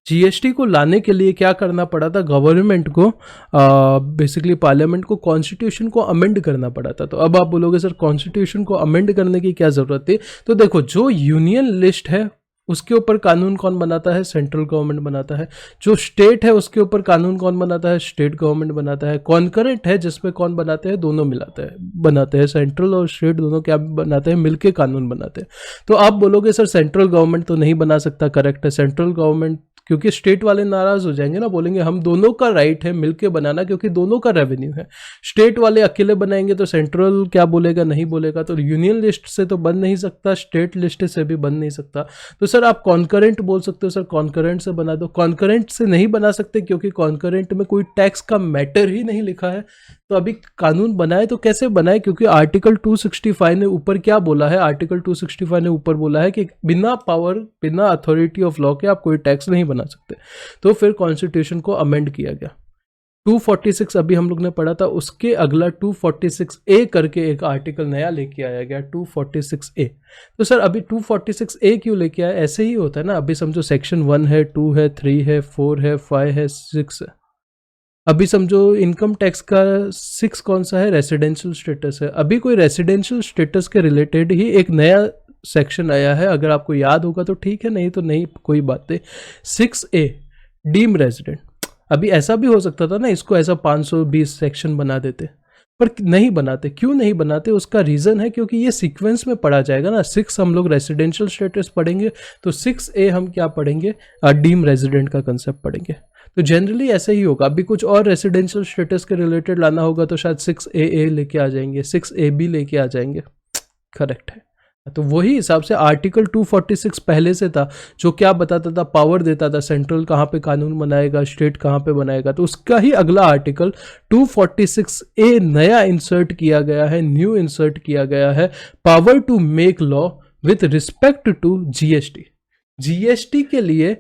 जीएसटी को लाने के लिए क्या करना पड़ा था? गवर्नमेंट को बेसिकली पार्लियामेंट को कॉन्स्टिट्यूशन को अमेंड करना पड़ा था। तो अब आप बोलोगे सर कॉन्स्टिट्यूशन को अमेंड करने की क्या ज़रूरत थी? तो देखो, जो यूनियन लिस्ट है उसके ऊपर कानून कौन बनाता है? सेंट्रल गवर्नमेंट बनाता है। जो स्टेट है उसके ऊपर कानून कौन बनाता है? स्टेट गवर्नमेंट बनाता है। कॉन्करेंट है जिसमें कौन बनाते हैं? दोनों मिलाते हैं, बनाते हैं, सेंट्रल और स्टेट दोनों क्या बनाते हैं? मिलके कानून बनाते हैं। तो आप बोलोगे सर सेंट्रल गवर्नमेंट तो नहीं बना सकता। करेक्ट है, सेंट्रल गवर्नमेंट, क्योंकि स्टेट वाले नाराज हो जाएंगे ना, बोलेंगे हम दोनों का राइट है मिलके बनाना, क्योंकि दोनों का रेवेन्यू है। स्टेट वाले अकेले बनाएंगे तो सेंट्रल क्या बोलेगा? नहीं बोलेगा। तो यूनियन लिस्ट से तो बन नहीं सकता, स्टेट लिस्ट से भी बन नहीं सकता। तो सर आप कॉन्करेंट बोल सकते हो, सर कॉन्करेंट से बना दो। कॉन्करेंट से नहीं बना सकते क्योंकि कॉन्करेंट में कोई टैक्स का मैटर ही नहीं लिखा है। तो अभी कानून बनाए तो कैसे बनाए? क्योंकि आर्टिकल 265 ने ऊपर क्या बोला है? आर्टिकल 265 ने ऊपर बोला है कि बिना पावर, बिना अथॉरिटी ऑफ लॉ के आप कोई टैक्स नहीं बना सकते। तो फिर कॉन्स्टिट्यूशन को अमेंड किया गया। 246 अभी हम लोग ने पढ़ा था, उसके अगला 246A करके एक आर्टिकल नया लेके आया गया 246A। तो सर अभी 246A क्यों लेके आया? ऐसे ही होता है ना, अभी समझो सेक्शन 1 है, 2 है, 3 है, 4 है, 5 है, 6 है। अभी समझो इनकम टैक्स का 6 कौन सा है? रेसिडेंशियल स्टेटस है। अभी कोई रेसिडेंशियल स्टेटस के रिलेटेड ही एक नया सेक्शन आया है, अगर आपको याद होगा तो ठीक है, नहीं तो नहीं, कोई बात नहीं। 6A deem resident. अभी ऐसा भी हो सकता था ना, इसको ऐसा 520 सेक्शन बना देते, पर नहीं बनाते। क्यों नहीं बनाते? उसका रीज़न है क्योंकि ये सीक्वेंस में पढ़ा जाएगा ना। 6 हम लोग रेसिडेंशियल स्टेटस पढ़ेंगे, तो 6A हम क्या पढ़ेंगे? डीम रेजिडेंट का कंसेप्ट पढ़ेंगे। तो जनरली ऐसे ही होगा। अभी कुछ और रेसिडेंशियल स्टेटस के रिलेटेड लाना होगा तो शायद 6AA लेके आ जाएंगे, 6AB लेके आ जाएंगे। करेक्ट है। तो वही हिसाब से आर्टिकल 246 पहले से था, जो क्या बताता था? पावर देता था, सेंट्रल कहाँ पे कानून बनाएगा, स्टेट कहाँ पे बनाएगा। तो उसका ही अगला आर्टिकल 246A नया इंसर्ट किया गया है, न्यू इंसर्ट किया गया है, power to make law with respect to GST. GST के लिए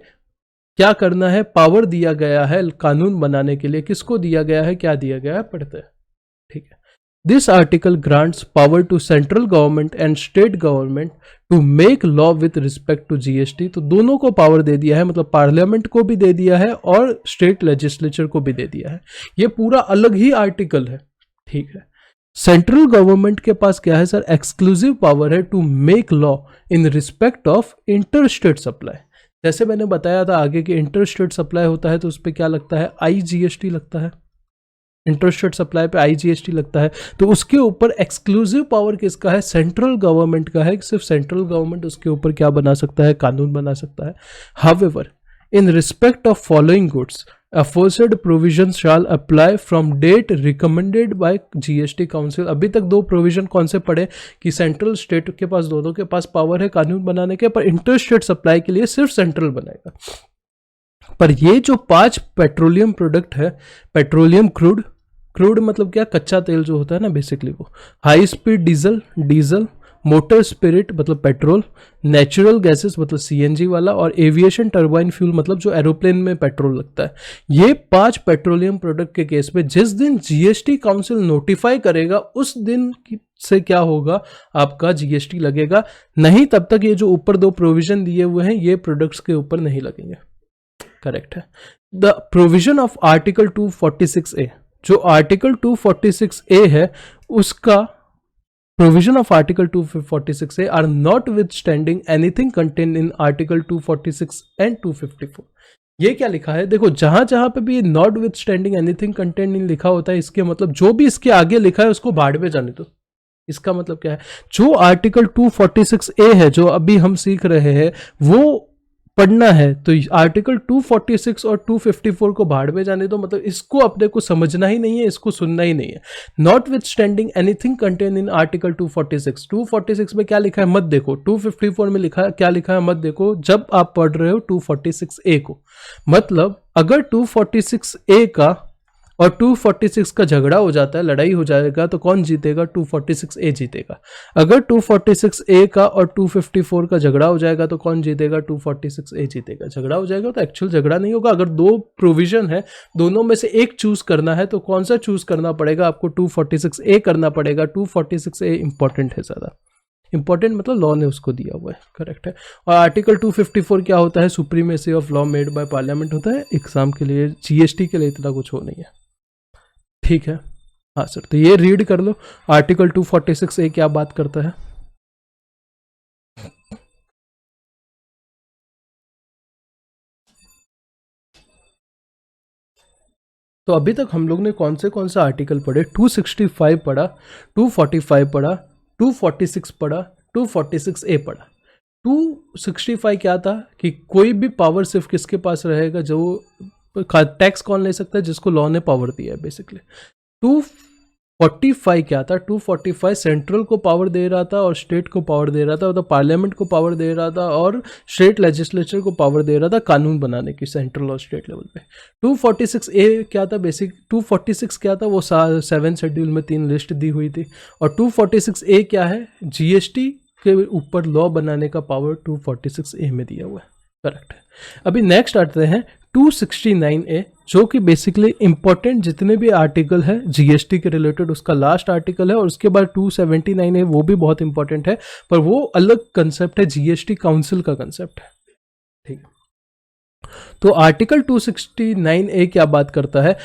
क्या करना है? पावर दिया गया है कानून बनाने के लिए। किसको दिया गया है, क्या दिया गया है, पढ़ते हैं। ठीक है। This article grants power to central government and state government to make law with respect to GST. तो दोनों को पावर दे दिया है, मतलब पार्लियामेंट को भी दे दिया है और स्टेट लेजिस्लेचर को भी दे दिया है। ये पूरा अलग ही आर्टिकल है। ठीक है। सेंट्रल गवर्नमेंट के पास क्या है सर? एक्सक्लूसिव पावर है to make law in respect of inter state supply. जैसे मैंने बताया था आगे कि इंटर स्टेट सप्लाई होता है तो उस पर क्या लगता है? IGST लगता है। इंटर स्टेट सप्लाई पे IGST लगता है। तो उसके ऊपर एक्सक्लूसिव पावर किसका है? सेंट्रल गवर्नमेंट का है। सिर्फ सेंट्रल गवर्नमेंट उसके ऊपर क्या बना सकता है? कानून बना सकता है। However in respect of following goods aforesaid provision shall apply from date recommended by GST council. अभी तक दो प्रोविजन कौन से पढ़े कि सेंट्रल स्टेट के पास, दोनों के पास पावर है कानून बनाने के, पर इंटर स्टेट सप्लाई के लिए सिर्फ सेंट्रल बनाएगा। पर ये जो 5 पेट्रोलियम प्रोडक्ट है, पेट्रोलियम क्रूड, क्रूड मतलब क्या? कच्चा तेल जो होता है ना बेसिकली वो, high speed diesel, motor spirit मतलब पेट्रोल, नेचुरल गैसेस मतलब CNG वाला, और एविएशन टर्बाइन फ्यूल मतलब जो एरोप्लेन में पेट्रोल लगता है। ये 5 पेट्रोलियम प्रोडक्ट के केस में जिस दिन GST काउंसिल नोटिफाई करेगा उस दिन से क्या होगा? आपका GST लगेगा। नहीं तब तक ये जो ऊपर 2 प्रोविजन दिए हुए हैं ये प्रोडक्ट्स के ऊपर नहीं लगेंगे। करेक्ट है। The provision of article 246A, जो आर्टिकल 246A है उसका provision of article 246A are not withstanding anything contain in article 246 and 254। ये क्या लिखा है? देखो जहां जहां पे भी नॉट विथस्टैंडिंग एनीथिंग कंटेन इन लिखा होता है, इसके मतलब जो भी इसके आगे लिखा है उसको भाड़ में जाने दो। इसका मतलब क्या है? जो आर्टिकल 246A है जो अभी हम सीख रहे हैं वो पढ़ना है, तो आर्टिकल 246 और 254 को भाड़ में जाने दो। मतलब इसको अपने को समझना ही नहीं है, इसको सुनना ही नहीं है। Not with standing anything contain in article 246 में क्या लिखा है मत देखो, 254 में लिखा है क्या लिखा है मत देखो जब आप पढ़ रहे हो 246A को। मतलब अगर 246A का और 246 का झगड़ा हो जाता है, लड़ाई हो जाएगा, तो कौन जीतेगा? 246A जीतेगा। अगर 246A का और 254 का झगड़ा हो जाएगा तो कौन जीतेगा? 246A जीतेगा। झगड़ा हो जाएगा तो एक्चुअल झगड़ा नहीं होगा। अगर 2 प्रोविजन है, दोनों में से एक चूज करना है तो कौन सा चूज करना पड़ेगा? आपको 246A करना पड़ेगा। 246A इंपॉर्टेंट है, ज़्यादा इंपॉर्टेंट मतलब लॉ ने उसको दिया हुआ है। करेक्ट है। और आर्टिकल 254 क्या होता है? Supremacy of law made by parliament होता है। एग्जाम के लिए, GST के लिए इतना कुछ हो नहीं है। ठीक है। हाँ सर, तो ये रीड कर लो आर्टिकल 246A क्या बात करता है। तो अभी तक हम लोग ने कौन से आर्टिकल पढ़े? 265 पढ़ा, 245 पढ़ा, 246 पढ़ा, 246A पढ़ा। 265 क्या था कि कोई भी पावर सिर्फ किसके पास रहेगा? जो टैक्स कौन ले सकता है? जिसको लॉ ने पावर दिया है बेसिकली। 245 क्या था? 245 सेंट्रल को पावर दे रहा था और स्टेट को पावर दे रहा था, मतलब पार्लियामेंट को पावर दे रहा था और स्टेट लेजिस्लेचर को पावर दे रहा था कानून बनाने की, सेंट्रल और स्टेट लेवल पे। 246A क्या था? बेसिक 246 क्या था? वो 7 शेड्यूल में 3 लिस्ट दी हुई थी। और 246A क्या है? GST के ऊपर लॉ बनाने का पावर 246A में दिया हुआ है। करेक्ट है। अभी नेक्स्ट आते हैं 269A, जो कि बेसिकली इंपॉर्टेंट जितने भी आर्टिकल है जीएसटी के रिलेटेड उसका लास्ट आर्टिकल है, और उसके बाद 279A वो भी बहुत इंपॉर्टेंट है, पर वो अलग कंसेप्ट है, जीएसटी काउंसिल का कंसेप्ट है। ठीक है, तो आर्टिकल 269A क्या बात करता है?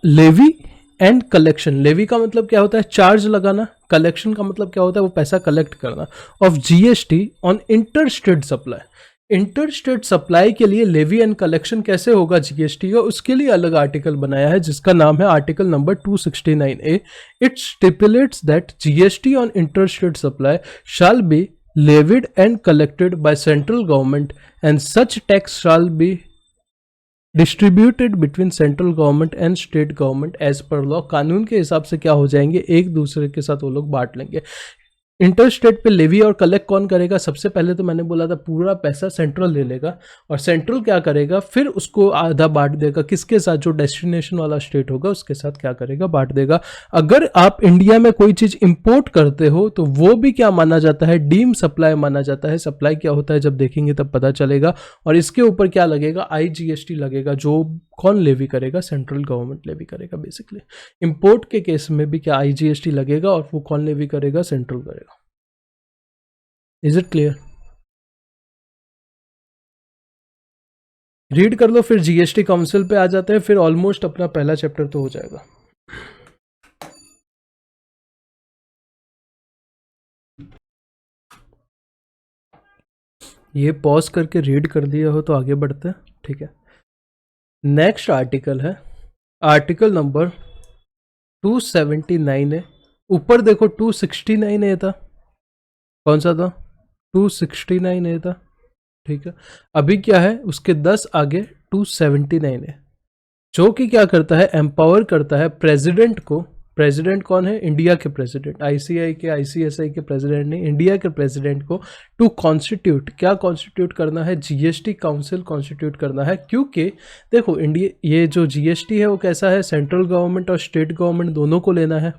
Levy and collection. लेवी का मतलब क्या होता है? चार्ज लगाना। कलेक्शन का मतलब क्या होता है? वो पैसा कलेक्ट करना। Of GST on inter state supply. Inter state supply के लिए लेवी एंड कलेक्शन कैसे होगा जीएसटी का, उसके लिए अलग आर्टिकल बनाया है जिसका नाम है article number 269A। It stipulates that GST on inter state supply shall be levied and collected by central government and such tax shall be distributed between central government and state government as per law। कानून के हिसाब से क्या हो जाएंगे, एक दूसरे के साथ वो लोग बांट लेंगे। इंटर स्टेट पे लेवी और कलेक्ट कौन करेगा? सबसे पहले तो मैंने बोला था पूरा पैसा सेंट्रल ले लेगा, और सेंट्रल क्या करेगा, फिर उसको आधा बांट देगा किसके साथ? जो डेस्टिनेशन वाला स्टेट होगा उसके साथ क्या करेगा? बांट देगा। अगर आप इंडिया में कोई चीज इंपोर्ट करते हो तो वो भी क्या माना जाता है? डीम सप्लाई माना जाता है। सप्लाई क्या होता है जब देखेंगे तब पता चलेगा। और इसके ऊपर क्या लगेगा? आईजीएसटी लगेगा, जो कौन लेवी करेगा? सेंट्रल गवर्नमेंट लेवी करेगा। बेसिकली इंपोर्ट के केस में भी क्या आईजीएसटी लगेगा, और वो कौन लेवी करेगा? सेंट्रल करेगा। Is it clear? रीड कर लो, फिर जीएसटी काउंसिल पे आ जाते हैं, फिर ऑलमोस्ट अपना पहला चैप्टर तो हो जाएगा। ये पॉज करके रीड कर दिया हो तो आगे बढ़ते हैं। ठीक है, नेक्स्ट आर्टिकल है आर्टिकल नंबर 279 है। ऊपर देखो 269 था, कौन सा था? 269 था। ठीक है, अभी क्या है उसके 10 आगे 279 है, जो कि क्या करता है? एम्पावर करता है प्रेसिडेंट को। प्रेसिडेंट कौन है? इंडिया के प्रेसिडेंट, आईसीआई के, आईसीएसआई के प्रेसिडेंट नहीं, इंडिया के प्रेसिडेंट को टू कॉन्स्टिट्यूट। क्या कॉन्स्टिट्यूट करना है? जीएसटी काउंसिल कॉन्स्टिट्यूट करना है। क्योंकि देखो इंडिया, ये जो जीएसटी है वो कैसा है? सेंट्रल गवर्नमेंट और स्टेट गवर्नमेंट दोनों को लेना है,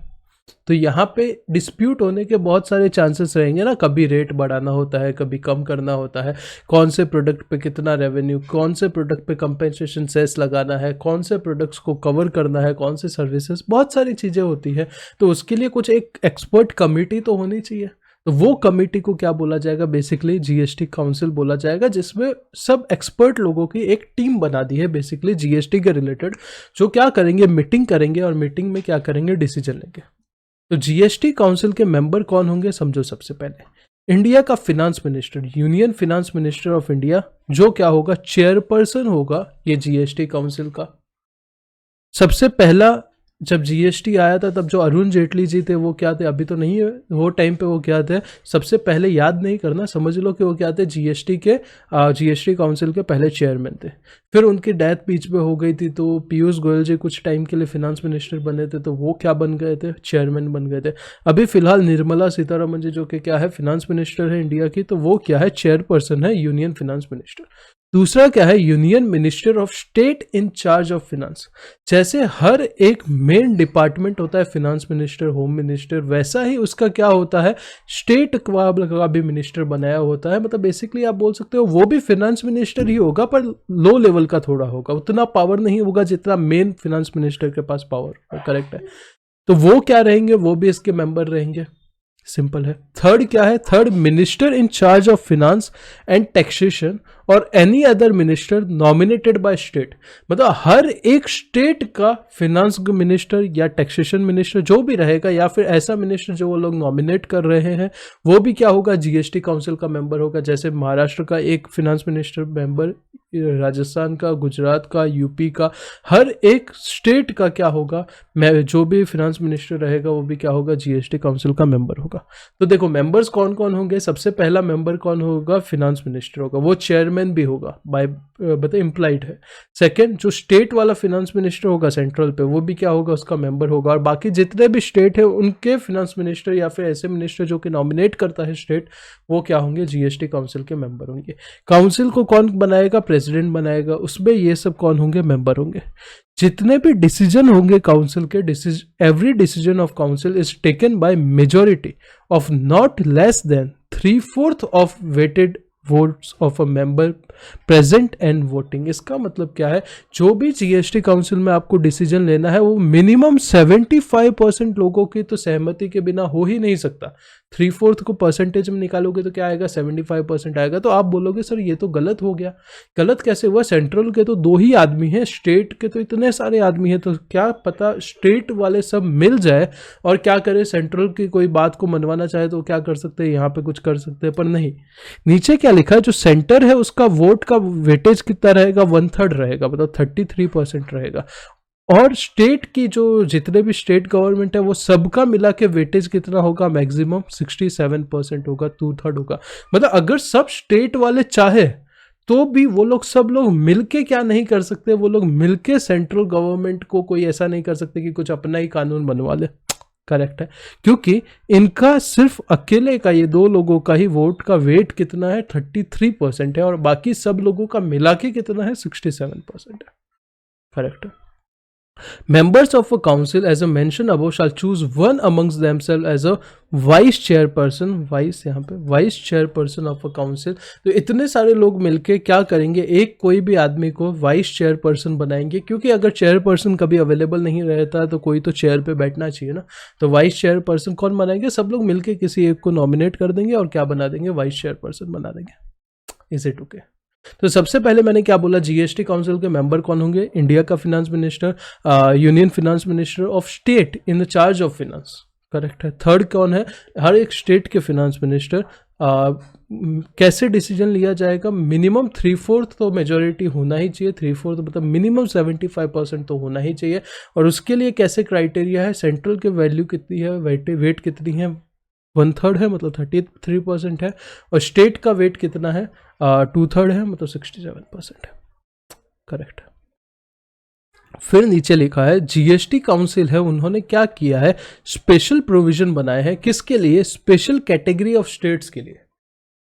तो यहाँ पे डिस्प्यूट होने के बहुत सारे चांसेस रहेंगे ना। कभी रेट बढ़ाना होता है, कभी कम करना होता है, कौन से प्रोडक्ट पे कितना रेवेन्यू, कौन से प्रोडक्ट पे कंपेंसेशन सेस लगाना है, कौन से प्रोडक्ट्स को कवर करना है, कौन से सर्विसेज, बहुत सारी चीज़ें होती है। तो उसके लिए कुछ एक एक्सपर्ट कमेटी तो होनी चाहिए। तो वो कमेटी को क्या बोला जाएगा? बेसिकली जीएसटी काउंसिल बोला जाएगा, जिसमें सब एक्सपर्ट लोगों की एक टीम बना दी है बेसिकली जीएसटी के रिलेटेड, जो क्या करेंगे? मीटिंग करेंगे, और मीटिंग में क्या करेंगे? डिसीजन लेंगे। तो जीएसटी काउंसिल के मेंबर कौन होंगे? समझो, सबसे पहले इंडिया का finance minister, union finance minister of India, जो क्या होगा? चेयरपर्सन होगा ये जीएसटी काउंसिल का। सबसे पहला जब जीएसटी आया था तब जो अरुण जेटली जी थे वो क्या थे? अभी तो नहीं है, वो टाइम पे वो क्या थे? सबसे पहले याद नहीं करना, समझ लो कि वो क्या थे? जीएसटी काउंसिल के पहले चेयरमैन थे। फिर उनकी डेथ बीच में हो गई थी, तो पीयूष गोयल जी कुछ टाइम के लिए फिनेंस मिनिस्टर बने थे, तो वो क्या बन गए थे? चेयरमैन बन गए थे। अभी फिलहाल निर्मला सीतारमण जी, जो कि क्या है? फिनेंस मिनिस्टर है इंडिया की, तो वो क्या है? चेयरपर्सन है, यूनियन फिनेंस मिनिस्टर। दूसरा क्या है? Union minister of state in charge of finance. जैसे हर एक मेन डिपार्टमेंट होता है फिनेंस मिनिस्टर, होम मिनिस्टर, वैसा ही उसका क्या होता है? स्टेट का भी मिनिस्टर बनाया होता है। मतलब बेसिकली आप बोल सकते हो वो भी फिनेंस मिनिस्टर ही होगा, पर लो लेवल का थोड़ा होगा, उतना पावर नहीं होगा जितना मेन फिनेंस मिनिस्टर के पास पावर। करेक्ट है। तो वो क्या रहेंगे? वो भी इसके मेंबर रहेंगे। सिंपल है। थर्ड क्या है? Third, minister in charge of finance and taxation और any other minister nominated by state. मतलब हर एक स्टेट का फिनेंस मिनिस्टर या टैक्सेशन मिनिस्टर जो भी रहेगा, या फिर ऐसा मिनिस्टर जो वो लोग नॉमिनेट कर रहे हैं, वो भी क्या होगा? जीएसटी काउंसिल का मेंबर होगा। जैसे महाराष्ट्र का एक फिनेंस मिनिस्टर मेंबर, राजस्थान का, गुजरात का, यूपी का, हर एक स्टेट का क्या होगा? जो भी फिनेंस मिनिस्टर रहेगा वो भी क्या होगा? जीएसटी काउंसिल का मेंबर होगा। तो देखो मेंबर्स कौन कौन होंगे। सबसे पहला मेंबर कौन होगा? फिनेंस मिनिस्टर होगा, वो चेयरमैन भी होगा, बाय मतलब इम्प्लाइड है। सेकंड, जो स्टेट वाला फिनेंस मिनिस्टर होगा सेंट्रल पे, वो भी क्या होगा? उसका मेंबर होगा। और बाकी जितने भी स्टेट है उनके फिनेंस मिनिस्टर या फिर ऐसे मिनिस्टर जो कि नॉमिनेट करता है स्टेट, वो क्या होंगे? जीएसटी काउंसिल के मेंबर होंगे। काउंसिल को कौन बनाएगा? प्रेसिडेंट बनाएगा। उसमें ये सब कौन होंगे? मेंबर होंगे। जितने भी डिसीजन होंगे काउंसिल के, every decision of council is taken by majority of not less than 3/4 of weighted votes of a member present and voting। इसका मतलब क्या है, जो भी जीएसटी काउंसिल में आपको डिसीजन लेना है वो मिनिमम 75% लोगों की तो सहमति के बिना हो ही नहीं सकता। 3/4 को परसेंटेज में निकालोगे तो क्या आएगा, 75% आएगा। तो आप बोलोगे सर ये तो गलत हो गया। गलत कैसे हुआ, सेंट्रल के तो 2 ही आदमी हैं, स्टेट के तो इतने सारे आदमी हैं, तो क्या पता स्टेट वाले सब मिल जाए और क्या करे, सेंट्रल की कोई बात को मनवाना चाहे तो क्या कर सकते हैं, यहाँ पे कुछ कर सकते हैं, पर नहीं। नीचे क्या लिखा है, जो सेंटर है उसका वोट का वेटेज कितना रहेगा, 1/3 रहेगा, मतलब 33% रहेगा। और स्टेट की जो जितने भी स्टेट गवर्नमेंट है वो सबका मिला के वेटेज कितना होगा, मैक्सिमम 67% होगा, 2/3 होगा। मतलब अगर सब स्टेट वाले चाहे तो भी वो लोग सब लोग मिलके क्या नहीं कर सकते, वो लोग मिलके सेंट्रल गवर्नमेंट को कोई ऐसा नहीं कर सकते कि कुछ अपना ही कानून बनवा ले। करेक्ट है, क्योंकि इनका सिर्फ अकेले का, ये 2 लोगों का ही वोट का वेट कितना है, 33% है, और बाकी सब लोगों का मिला के कितना है, 67% है। करेक्ट है। Members of a council, as I mentioned above, shall choose one amongst themselves as a vice chairperson, vice यहाँ पे vice chairperson of a council। तो इतने सारे लोग मिलके क्या करेंगे, एक कोई भी आदमी को वाइस चेयरपर्सन बनाएंगे, क्योंकि अगर चेयरपर्सन कभी अवेलेबल नहीं रहता तो कोई तो चेयर पे बैठना चाहिए ना। तो वाइस चेयरपर्सन कौन बनाएंगे, सब लोग मिलके किसी एक को नॉमिनेट कर देंगे और क्या बना देंगे, वाइस चेयरपर्सन बना देंगे। Is it okay? तो सबसे पहले मैंने क्या बोला, जीएसटी काउंसिल के मेंबर कौन होंगे, इंडिया का finance minister, union finance minister of state in the charge of finance. Correct है। थर्ड कौन है, हर एक स्टेट के फिनेंस मिनिस्टर। कैसे डिसीजन लिया जाएगा, मिनिमम 3/4 तो मेजोरिटी होना ही चाहिए, 3/4 मतलब मिनिमम 75% तो होना ही चाहिए। और उसके लिए कैसे क्राइटेरिया है, सेंट्रल के वैल्यू कितनी है, वेट कितनी है, 1/3 है मतलब 33% है, और स्टेट का वेट कितना है, 2/3 है मतलब 67% है। करेक्ट। फिर नीचे लिखा है जीएसटी काउंसिल है, उन्होंने क्या किया है, स्पेशल प्रोविजन बनाए हैं, किसके लिए, स्पेशल कैटेगरी ऑफ स्टेट्स के लिए।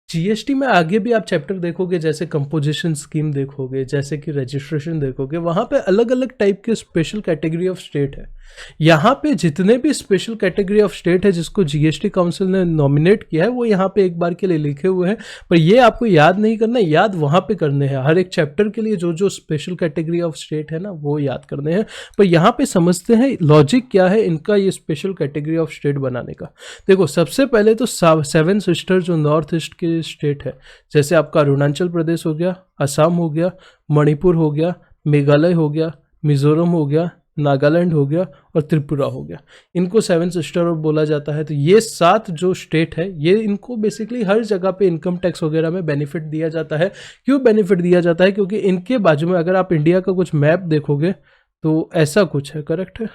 जीएसटी में आगे भी आप चैप्टर देखोगे, जैसे कंपोजिशन स्कीम देखोगे, जैसे कि रजिस्ट्रेशन देखोगे, वहां पे अलग अलग टाइप के स्पेशल कैटेगरी ऑफ स्टेट है। यहाँ पे जितने भी स्पेशल कैटेगरी ऑफ स्टेट है जिसको जीएसटी काउंसिल ने नॉमिनेट किया है वो यहाँ पे एक बार के लिए लिखे हुए हैं, पर ये आपको याद नहीं करना, याद वहाँ पे करने हैं। हर एक चैप्टर के लिए जो जो स्पेशल कैटेगरी ऑफ स्टेट है ना वो याद करने हैं, पर यहाँ पे समझते हैं लॉजिक क्या है इनका ये स्पेशल कैटेगरी ऑफ स्टेट बनाने का। देखो सबसे पहले तो 7 सिस्टर जो नॉर्थ ईस्ट के स्टेट है, जैसे आपका अरुणाचल प्रदेश हो गया, असम हो गया, मणिपुर हो गया, मेघालय हो गया, मिजोरम हो गया, नागालैंड हो गया और त्रिपुरा हो गया, इनको 7 सिस्टर बोला जाता है। तो ये 7 जो स्टेट है ये इनको बेसिकली हर जगह पे इनकम टैक्स वगैरह में बेनिफिट दिया जाता है। क्यों बेनिफिट दिया जाता है, क्योंकि इनके बाजू में अगर आप इंडिया का कुछ मैप देखोगे तो ऐसा कुछ है। करेक्ट है,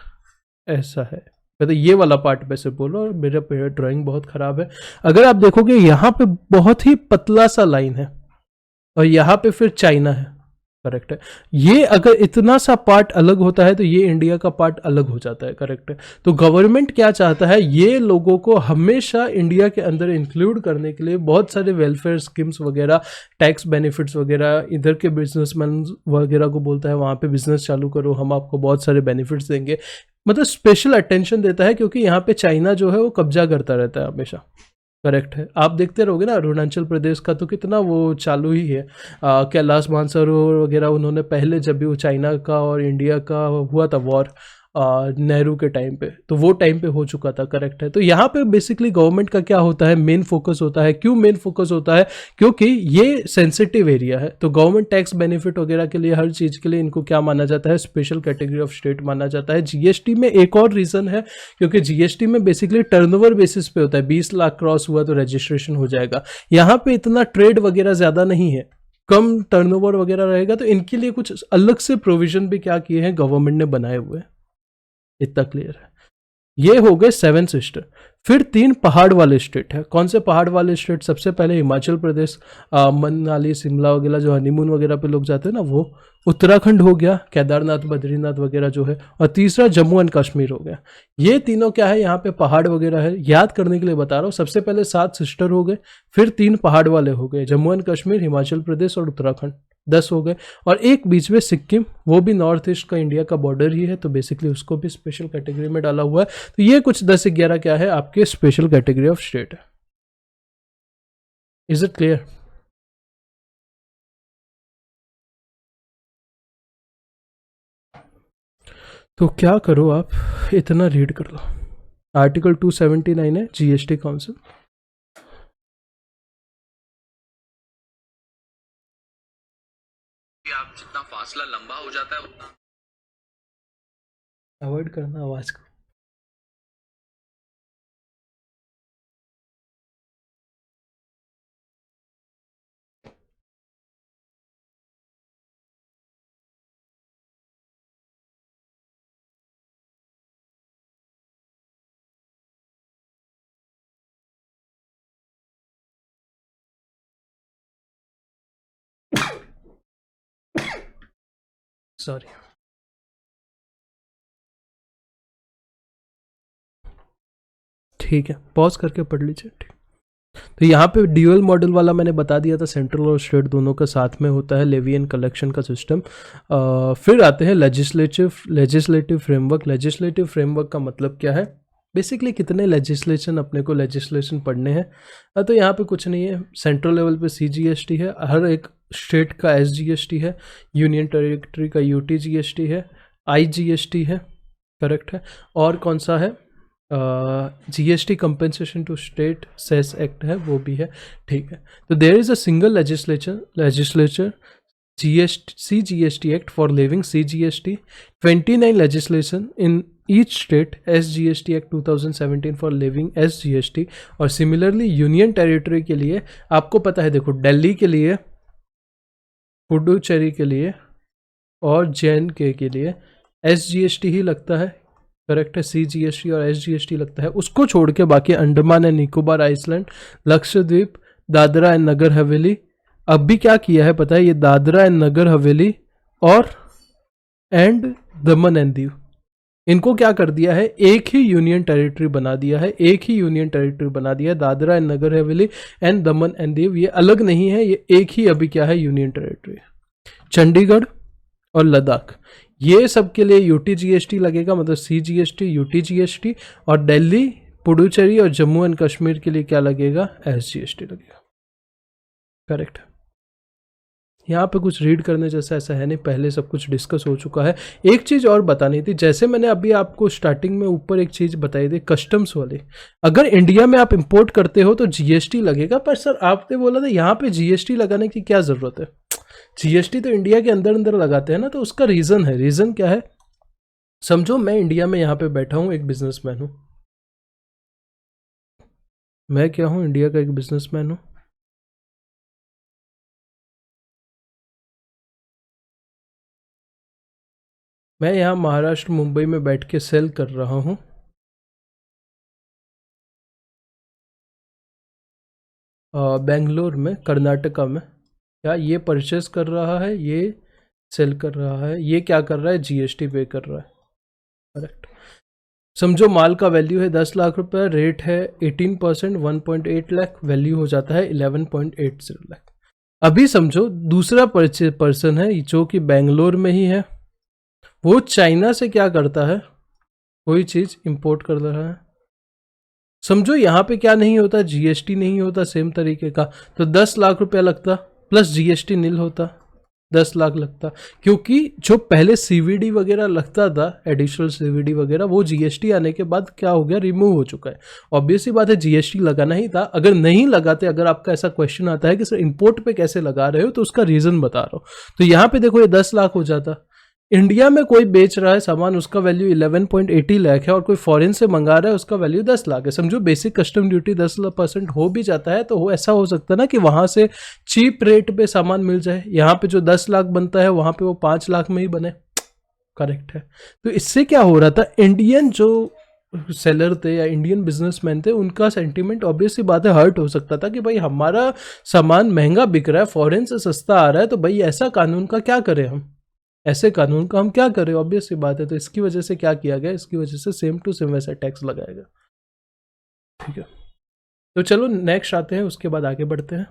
ऐसा है। तो ये वाला पार्ट वैसे बोलो, और मेरा ड्राइंग बहुत ख़राब है। अगर आप देखोगे यहाँ पे बहुत ही पतला सा लाइन है और यहाँ पे फिर चाइना है। करेक्ट है। ये अगर इतना सा पार्ट अलग होता है तो ये इंडिया का पार्ट अलग हो जाता है। करेक्ट है। तो गवर्नमेंट क्या चाहता है, ये लोगों को हमेशा इंडिया के अंदर इंक्लूड करने के लिए बहुत सारे वेलफेयर स्कीम्स वगैरह, टैक्स बेनिफिट्स वगैरह, इधर के बिजनेसमैन वगैरह को बोलता है वहाँ पे बिजनेस चालू करो, हम आपको बहुत सारे बेनिफिट्स देंगे, मतलब स्पेशल अटेंशन देता है, क्योंकि यहाँ पे चाइना जो है वो कब्जा करता रहता है हमेशा। करेक्ट है। आप देखते रहोगे ना अरुणाचल प्रदेश का तो कितना वो चालू ही है। कैलाश मानसरोवर वगैरह उन्होंने पहले जब भी वो चाइना का और इंडिया का हुआ था वॉर नेहरू के टाइम पे, तो वो टाइम पे हो चुका था। करेक्ट है। तो यहाँ पे बेसिकली गवर्नमेंट का क्या होता है, मेन फोकस होता है। क्यों मेन फोकस होता है, क्योंकि ये सेंसिटिव एरिया है, तो गवर्नमेंट टैक्स बेनिफिट वगैरह के लिए, हर चीज़ के लिए इनको क्या माना जाता है, स्पेशल कैटेगरी ऑफ स्टेट माना जाता है। जीएसटी में एक और रीज़न है, क्योंकि जीएसटी में बेसिकली टर्नओवर बेसिस पे होता है, 20 लाख क्रॉस हुआ तो रजिस्ट्रेशन हो जाएगा। यहाँ पे इतना ट्रेड वगैरह ज़्यादा नहीं है, कम टर्नओवर वगैरह रहेगा, तो इनके लिए कुछ अलग से प्रोविजन भी क्या किए हैं गवर्नमेंट ने बनाए हुए हैं। इतना क्लियर है। ये हो गए 7 सिस्टर। फिर 3 पहाड़ वाले स्टेट है। कौन से पहाड़ वाले स्टेट, सबसे पहले हिमाचल प्रदेश, मनाली शिमला वगैरह जो हनीमून वगैरह पे लोग जाते हैं ना वो, उत्तराखंड हो गया, केदारनाथ बद्रीनाथ वगैरह जो है, और तीसरा जम्मू एंड कश्मीर हो गया। ये तीनों क्या है, यहाँ पे पहाड़ वगैरह है, याद करने के लिए बता रहा हूँ। सबसे पहले 7 सिस्टर हो गए, फिर 3 पहाड़ वाले हो गए, जम्मू एंड कश्मीर, हिमाचल प्रदेश और उत्तराखंड, 10 हो गए, और एक बीच में सिक्किम, वो भी नॉर्थ ईस्ट का इंडिया का बॉर्डर ही है, तो बेसिकली उसको भी स्पेशल कैटेगरी में डाला हुआ है। तो ये कुछ 10-11 क्या है आपके स्पेशल कैटेगरी ऑफ स्टेट है। Is it clear? तो क्या करो, आप इतना रीड कर लो। आर्टिकल 279 है जीएसटी काउंसिल। आप जितना फासला लंबा हो जाता है उतना अवॉइड करना आवाज को। सॉरी। ठीक है, पॉज करके पढ़ लीजिए। ठीक। तो यहाँ पे ड्यूअल मॉडल वाला मैंने बता दिया था, सेंट्रल और स्टेट दोनों का साथ में होता है लेवी एंड कलेक्शन का सिस्टम। फिर आते हैं लेजिस्लेटिव फ्रेमवर्क। लेजिस्लेटिव फ्रेमवर्क का मतलब क्या है? बेसिकली कितने लेजिस्लेशन अपने को लेजिस्लेशन पढ़ने हैं। तो यहाँ पे कुछ नहीं है। सेंट्रल लेवल पे CGST है, हर एक स्टेट का SGST है, यूनियन टेरिटरी का UTGST है, IGST है, करेक्ट है। और कौन सा है? GST compensation to state cess act है, वो भी है। ठीक है, तो there is a single legislature CGST act for living CGST, 29 legislation in each state SGST act 2017 for living SGST। और सिमिलरली यूनियन टेरिटरी के लिए आपको पता है, देखो दिल्ली के लिए, पुडुचेरी के लिए और JNK के लिए SGST ही लगता है, करेक्ट है। CGST और SGST लगता है, उसको छोड़ के बाकी Andaman and Nicobar island, Lakshadweep, Dadra and Nagar Haveli. अब भी क्या किया है पता है? ये दादरा एंड नगर हवेली और दमन एंड दीव, इनको क्या कर दिया है? एक ही यूनियन टेरिटरी बना दिया है, एक ही यूनियन टेरिटरी बना दिया है। Dadra and Nagar Haveli and Daman and Diu ये अलग नहीं है, ये एक ही अभी क्या है? Union territory. चंडीगढ़ और लद्दाख, ये सब के लिए UTGST लगेगा, मतलब CGST UTGST। और दिल्ली, पुडुचेरी और जम्मू एंड कश्मीर के लिए क्या लगेगा? SGST लगेगा, करेक्ट। यहाँ पे कुछ रीड करने जैसा ऐसा है नहीं, पहले सब कुछ डिस्कस हो चुका है। एक चीज़ और बतानी थी, जैसे मैंने अभी आपको स्टार्टिंग में ऊपर एक चीज़ बताई थी कस्टम्स वाली। अगर इंडिया में आप इंपोर्ट करते हो तो GST लगेगा, पर सर आपने बोला था यहाँ पे GST लगाने की क्या ज़रूरत है? GST तो इंडिया के अंदर अंदर लगाते हैं ना। तो उसका रीज़न है। रीज़न क्या है? समझो मैं इंडिया में यहाँ पे बैठा हूँ, एक बिजनेसमैन हूँ। मैं क्या हूँ? इंडिया का एक बिजनेसमैन हूँ। मैं यहाँ महाराष्ट्र मुंबई में बैठ के सेल कर रहा हूँ। बेंगलोर में, कर्नाटका में। क्या ये परचेस कर रहा है, ये सेल कर रहा है, ये क्या कर रहा है? GST पे कर रहा है, करेक्ट। समझो माल का वैल्यू है 10 लाख रुपए, रेट है 18%, 1.8 लाख, वैल्यू हो जाता है 11.80 लाख। अभी समझो दूसरा पर्सन है जो कि बेंगलोर में ही है, वो चाइना से क्या करता है? कोई चीज़ इंपोर्ट कर रहा है। समझो यहाँ पे क्या नहीं होता? GST नहीं होता सेम तरीके का, तो 10 लाख रुपया लगता, प्लस GST नील होता, 10 लाख लगता। क्योंकि जो पहले CVD वगैरह लगता था, एडिशनल CVD वगैरह, वो GST आने के बाद क्या हो गया? रिमूव हो चुका है। ऑब्वियस सी बात है, GST लगाना ही था। अगर नहीं लगाते, अगर आपका ऐसा क्वेश्चन आता है कि सर इंपोर्ट पे कैसे लगा रहे हो, तो उसका रीजन बता रहा हूँ। तो यहाँ पे देखो, ये 10 लाख हो जाता। इंडिया में कोई बेच रहा है सामान, उसका वैल्यू 11.80 लाख है, और कोई फॉरेन से मंगा रहा है, उसका वैल्यू 10 लाख है। समझो बेसिक कस्टम ड्यूटी 10% हो भी जाता है, तो वो ऐसा हो सकता है ना कि वहां से चीप रेट पे सामान मिल जाए। यहाँ पे जो 10 लाख बनता है, वहां पे वो 5 लाख में ही बने, करेक्ट है। तो इससे क्या हो रहा था? इंडियन जो सेलर थे या इंडियन बिजनेसमैन थे, उनका सेंटीमेंट ऑब्वियस सी बात है हर्ट हो सकता था कि भाई हमारा सामान महंगा बिक रहा है, फॉरेन से सस्ता आ रहा है, तो भाई ऐसा कानून का क्या करें हम? ऐसे कानून का हम क्या करें? ऑब्वियस सी बात है। तो इसकी वजह से क्या किया गया? इसकी वजह से सेम टू सेम वैसा टैक्स लगाएगा, ठीक है। तो चलो नेक्स्ट आते हैं, उसके बाद आगे बढ़ते हैं।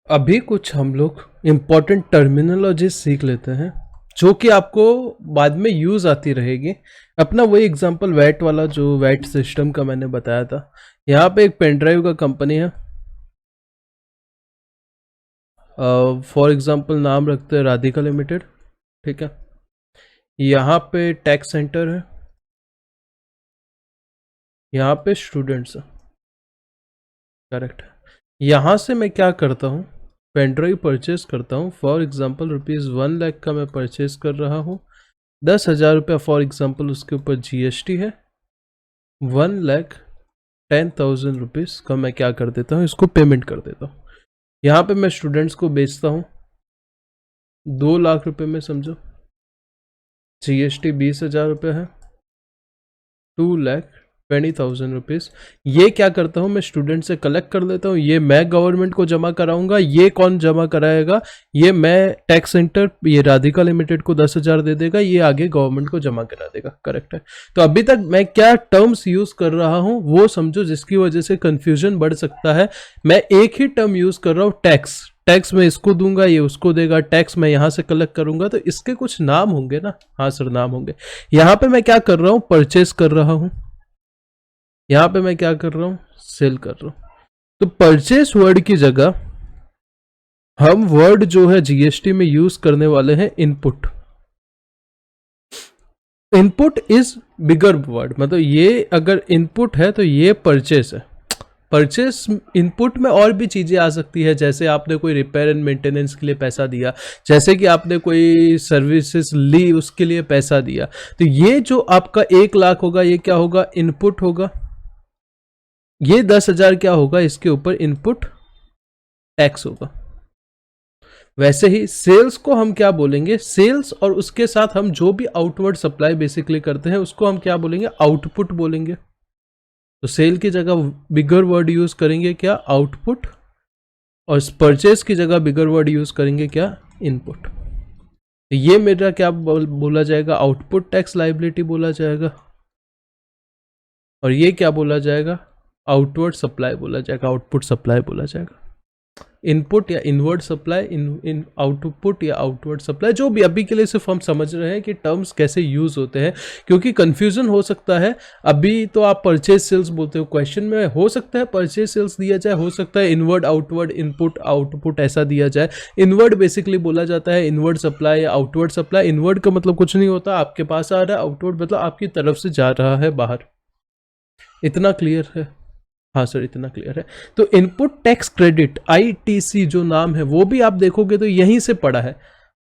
अभी कुछ हम लोग इम्पोर्टेंट टर्मिनोलॉजी सीख लेते हैं, जो कि आपको बाद में यूज आती रहेगी। अपना वही एग्जांपल वैट वाला, जो वैट सिस्टम का मैंने बताया था। यहाँ पे एक पेन ड्राइव का कंपनी है, फॉर एग्जांपल नाम रखते हैं राधिका लिमिटेड, ठीक है। यहाँ पे टैक्स सेंटर है, यहाँ पे स्टूडेंट्स है, करेक्ट है। यहाँ से मैं क्या करता हूँ, पेनड्राइव परचेज करता हूँ। फॉर एग्जांपल ₹1,00,000 का मैं परचेज कर रहा हूँ। 10,000 रुपया फॉर एग्जांपल उसके ऊपर जीएसटी है। 1,10,000 रुपीज़ का मैं क्या कर देता हूँ, इसको पेमेंट कर देता हूँ। यहाँ पे मैं स्टूडेंट्स को बेचता हूँ 2 लाख रुपए में, समझो जीएसटी 20,000 रुपये है, 2,20,000 रुपीज़। ये क्या करता हूँ, मैं स्टूडेंट से कलेक्ट कर लेता हूँ। ये मैं गवर्नमेंट को जमा कराऊंगा। ये कौन जमा कराएगा, ये मैं टैक्स सेंटर, ये राधिका लिमिटेड को 10,000 दे देगा, ये आगे गवर्नमेंट को जमा करा देगा, करेक्ट है। तो अभी तक मैं क्या टर्म्स यूज कर रहा हूँ वो समझो, जिसकी वजह से कंफ्यूजन बढ़ सकता है। मैं एक ही टर्म यूज कर रहा हूँ, टैक्स। टैक्स मैं इसको दूंगा, ये उसको देगा। टैक्स मैं यहाँ से कलेक्ट करूंगा, तो इसके कुछ नाम होंगे ना। हाँ सर, नाम होंगे। यहाँ पे मैं क्या कर रहा हूँ, परचेस कर रहा हूँ। यहाँ पे मैं क्या कर रहा हूँ, सेल कर रहा हूँ। तो परचेस वर्ड की जगह हम वर्ड जो है जीएसटी में यूज करने वाले हैं input. Input is bigger word, मतलब ये अगर इनपुट है तो ये परचेस है। परचेस इनपुट में और भी चीजें आ सकती है, जैसे आपने कोई रिपेयर एंड मेंटेनेंस के लिए पैसा दिया, जैसे कि आपने कोई सर्विसेज ली उसके लिए पैसा दिया। तो ये जो आपका 1 लाख होगा, ये क्या होगा, इनपुट होगा। ये 10,000 क्या होगा, इसके ऊपर इनपुट टैक्स होगा। वैसे ही सेल्स को हम क्या बोलेंगे, सेल्स और उसके साथ हम जो भी आउटवर्ड सप्लाई बेसिकली करते हैं उसको हम क्या बोलेंगे, आउटपुट बोलेंगे। तो सेल की जगह बिगर वर्ड यूज करेंगे क्या, आउटपुट, और परचेज की जगह बिगर वर्ड यूज करेंगे क्या, इनपुट। तो ये मेरा क्या बोला जाएगा, आउटपुट टैक्स लायबिलिटी बोला जाएगा। और ये क्या बोला जाएगा, आउटवर्ड सप्लाई बोला जाएगा, आउटपुट सप्लाई बोला जाएगा। इनपुट या इनवर्ड सप्लाई, इन आउटपुट या आउटवर्ड सप्लाई, जो भी अभी के लिए सिर्फ हम समझ रहे हैं कि टर्म्स कैसे यूज होते हैं, क्योंकि कंफ्यूजन हो सकता है। अभी तो आप परचेज सेल्स बोलते हो, क्वेश्चन में हो सकता है परचेज सेल्स दिया जाए, हो सकता है इनवर्ड आउटवर्ड इनपुट आउटपुट ऐसा दिया जाए। इनवर्ड बेसिकली बोला जाता है इनवर्ड सप्लाई या आउटवर्ड सप्लाई। इनवर्ड का मतलब कुछ नहीं होता, आपके पास आ रहा है, आउटवर्ड मतलब आपकी तरफ से जा रहा है बाहर। इतना क्लियर है? हाँ सर, इतना क्लियर है। तो इनपुट टैक्स क्रेडिट, आईटीसी जो नाम है वो भी आप देखोगे तो यहीं से पड़ा है।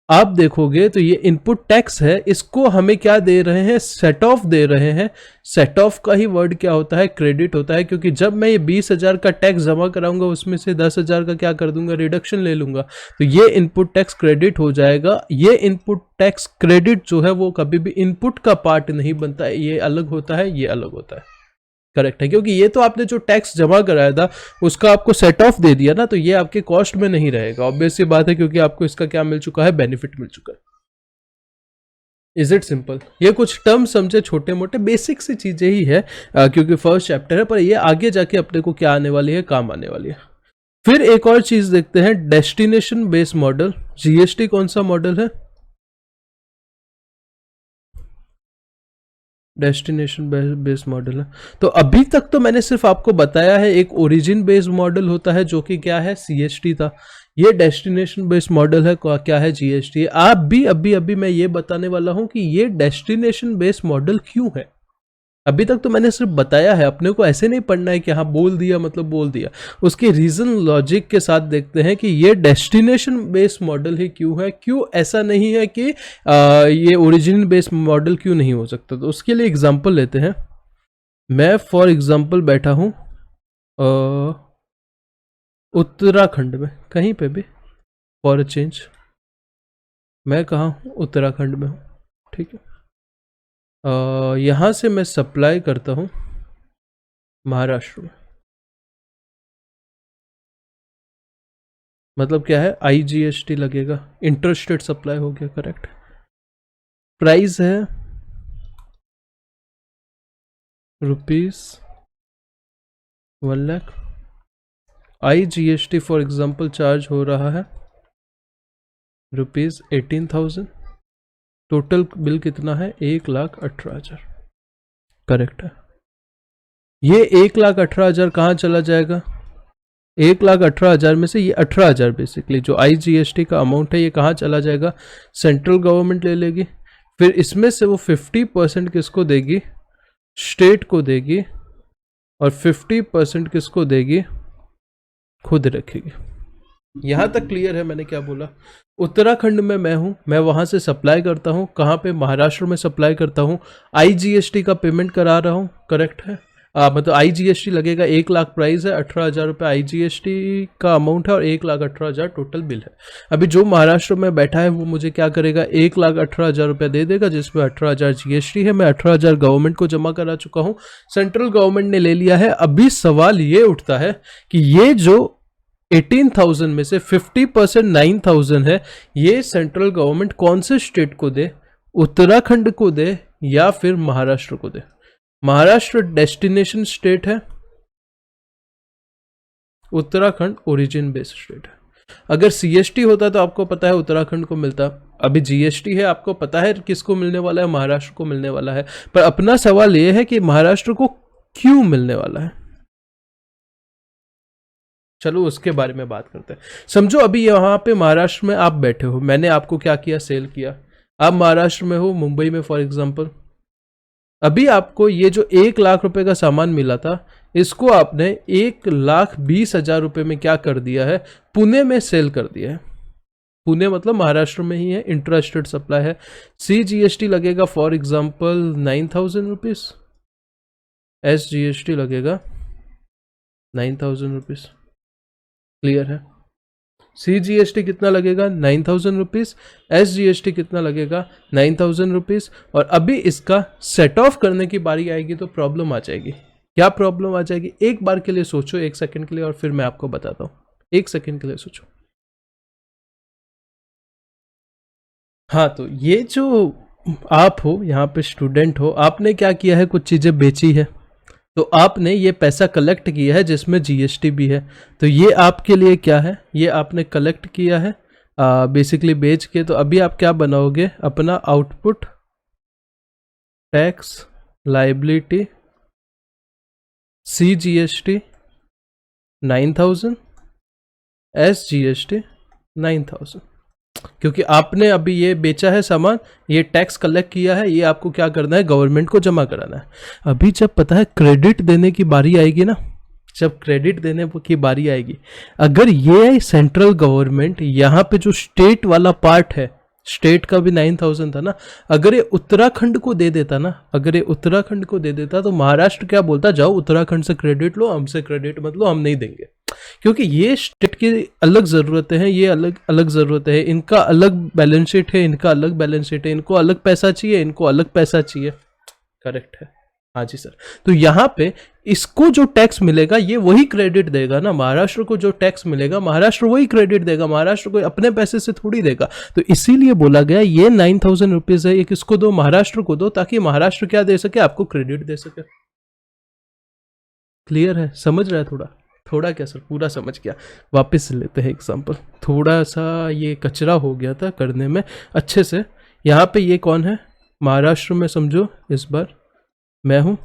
आप देखोगे तो ये इनपुट टैक्स है, इसको हमें क्या दे रहे हैं, सेट ऑफ दे रहे हैं। सेट ऑफ का ही वर्ड क्या होता है, क्रेडिट होता है, क्योंकि जब मैं ये 20,000 का टैक्स जमा कराऊंगा उसमें से 10,000 का क्या कर दूंगा, रिडक्शन ले लूंगा। तो ये इनपुट टैक्स क्रेडिट हो जाएगा। ये इनपुट टैक्स क्रेडिट जो है वो कभी भी इनपुट का पार्ट नहीं बनता है, ये अलग होता है, ये अलग होता है, करेक्ट है। क्योंकि ये तो आपने जो टैक्स जमा कराया था उसका आपको सेट ऑफ दे दिया ना, तो ये आपके कॉस्ट में नहीं रहेगा। ऑब्वियस सी बात है, क्योंकि आपको इसका क्या मिल चुका है, बेनिफिट मिल चुका है। Is it simple? ये कुछ टर्म समझे, छोटे मोटे बेसिक सी चीजें ही है, क्योंकि फर्स्ट चैप्टर है, पर ये आगे जाके अपने को क्या आने वाली है, काम आने वाली है। फिर एक और चीज देखते हैं, डेस्टिनेशन बेस्ड मॉडल। जीएसटी कौन सा मॉडल है, डेस्टिनेशन बेस्ड मॉडल है। तो अभी तक तो मैंने सिर्फ आपको बताया है एक ओरिजिन बेस्ड मॉडल होता है जो कि क्या है, सीएसटी था। ये डेस्टिनेशन बेस्ड मॉडल है, क्या है, जीएसटी। आप भी अभी मैं ये बताने वाला हूं कि ये डेस्टिनेशन बेस्ड मॉडल क्यों है। अभी तक तो मैंने सिर्फ बताया है, अपने को ऐसे नहीं पढ़ना है कि हाँ बोल दिया मतलब बोल दिया। उसके रीजन लॉजिक के साथ देखते हैं कि ये डेस्टिनेशन बेस्ड मॉडल ही क्यों है, क्यों ऐसा नहीं है कि ये ओरिजिन बेस्ड मॉडल क्यों नहीं हो सकता। तो उसके लिए एग्जांपल लेते हैं। मैं फॉर एग्जांपल बैठा हूँ उत्तराखंड में, कहीं पे भी फॉर अ चेंज। मैं कहाँ हूँ, उत्तराखंड में हूँ, ठीक है। यहाँ से मैं सप्लाई करता हूँ महाराष्ट्र में। मतलब क्या है, आईजीएसटी लगेगा, इंटरस्टेट सप्लाई हो गया, करेक्ट। प्राइस है ₹1,00,000। आईजीएसटी फॉर एग्जांपल चार्ज हो रहा है ₹18,000। टोटल बिल कितना है, 1,18,000, करेक्ट है। ये 1,18,000 कहाँ चला जाएगा, 1,18,000 में से ये 18,000 बेसिकली जो आईजीएसटी का अमाउंट है ये कहाँ चला जाएगा, सेंट्रल गवर्नमेंट ले लेगी। फिर इसमें से वो 50% किसको देगी, स्टेट को देगी, और 50% किसको देगी, खुद रखेगी। यहां तक क्लियर है मैंने क्या बोला? उत्तराखंड में मैं हूं, मैं वहां से सप्लाई करता हूं, कहां पे, महाराष्ट्र में सप्लाई करता हूं, आईजीएसटी का पेमेंट करा रहा हूं, करेक्ट है? मतलब आईजीएसटी लगेगा, 1 लाख प्राइस है, 18,000 रुपये आईजीएसटी का अमाउंट है और 1,18,000 टोटल बिल है। अभी जो महाराष्ट्र में बैठा है वो मुझे क्या करेगा, 1,18,000 रुपये दे देगा, जिसमें 18,000 जीएसटी है। मैं 18,000 गवर्नमेंट को जमा करा चुका हूँ, सेंट्रल गवर्नमेंट ने ले लिया है। अभी सवाल ये उठता है कि ये जो 18,000 में से 50% 9,000 है, ये सेंट्रल गवर्नमेंट कौन से स्टेट को दे, उत्तराखंड को दे या फिर महाराष्ट्र को दे? महाराष्ट्र डेस्टिनेशन स्टेट है, उत्तराखंड ओरिजिन बेस्ड स्टेट है। अगर सीएसटी होता तो आपको पता है उत्तराखंड को मिलता, अभी जीएसटी है, आपको पता है किसको मिलने वाला है, महाराष्ट्र को मिलने वाला है। पर अपना सवाल यह है कि महाराष्ट्र को क्यों मिलने वाला है? चलो उसके बारे में बात करते हैं। समझो अभी यहाँ पे महाराष्ट्र में आप बैठे हो, मैंने आपको क्या किया, सेल किया। आप महाराष्ट्र में हो, मुंबई में फॉर एग्जांपल। अभी आपको ये जो 1 लाख रुपए का सामान मिला था, इसको आपने 1,20,000 रुपए में क्या कर दिया है, पुणे में सेल कर दिया है। पुणे मतलब महाराष्ट्र में ही है, इंट्रास्टेट सप्लाई है। CGST लगेगा फॉर एग्जांपल 9,000 रुपीज, SGST लगेगा 9,000 रुपीज। क्लियर है? CGST कितना लगेगा, 9,000 रुपीज। SGST कितना लगेगा, 9,000 रुपीज। और अभी इसका सेट ऑफ करने की बारी आएगी तो प्रॉब्लम आ जाएगी। क्या प्रॉब्लम आ जाएगी? एक बार के लिए सोचो, 1 सेकंड के लिए, और फिर मैं आपको बताता हूं। 1 सेकंड के लिए सोचो। हाँ, तो ये जो आप हो, यहाँ पे स्टूडेंट हो, आपने क्या किया है, कुछ चीजें बेची है, तो आपने ये पैसा कलेक्ट किया है जिसमें जीएसटी भी है। तो ये आपके लिए क्या है, ये आपने कलेक्ट किया है बेसिकली बेच के। तो अभी आप क्या बनाओगे, अपना output tax liability CGST 9,000, SGST 9,000। क्योंकि आपने अभी ये बेचा है सामान, ये टैक्स कलेक्ट किया है, ये आपको क्या करना है, गवर्नमेंट को जमा कराना है। अभी जब पता है क्रेडिट देने की बारी आएगी ना, जब क्रेडिट देने की बारी आएगी, अगर ये सेंट्रल गवर्नमेंट यहाँ पे जो स्टेट वाला पार्ट है, स्टेट का भी 9,000 था ना, अगर ये उत्तराखंड को दे देता ना, अगर ये उत्तराखंड को दे देता, तो महाराष्ट्र क्या बोलता, जाओ उत्तराखंड से क्रेडिट लो, हमसे क्रेडिट मत लो, हम नहीं देंगे। क्योंकि ये स्टेट की अलग ज़रूरतें हैं, ये अलग अलग ज़रूरतें हैं, इनका अलग बैलेंस शीट है, इनका अलग बैलेंस शीट है, इनको अलग पैसा चाहिए, इनको अलग पैसा चाहिए। करेक्ट है? हाँ जी सर। तो यहाँ पे इसको जो टैक्स मिलेगा ये वही क्रेडिट देगा ना, महाराष्ट्र को जो टैक्स मिलेगा महाराष्ट्र वही क्रेडिट देगा, महाराष्ट्र को अपने पैसे से थोड़ी देगा। तो इसीलिए बोला गया ये 9,000 रुपीज है, ये किसको दो, महाराष्ट्र को दो, ताकि महाराष्ट्र क्या दे सके, आपको क्रेडिट दे सके। क्लियर है? समझ रहा है? थोड़ा क्या सर, पूरा समझ गया। वापस लेते हैं एग्जाम्पल, थोड़ा सा ये कचरा हो गया था करने में अच्छे से। यहाँ पे ये कौन है, महाराष्ट्र में समझो, इस बार मैं हूँ,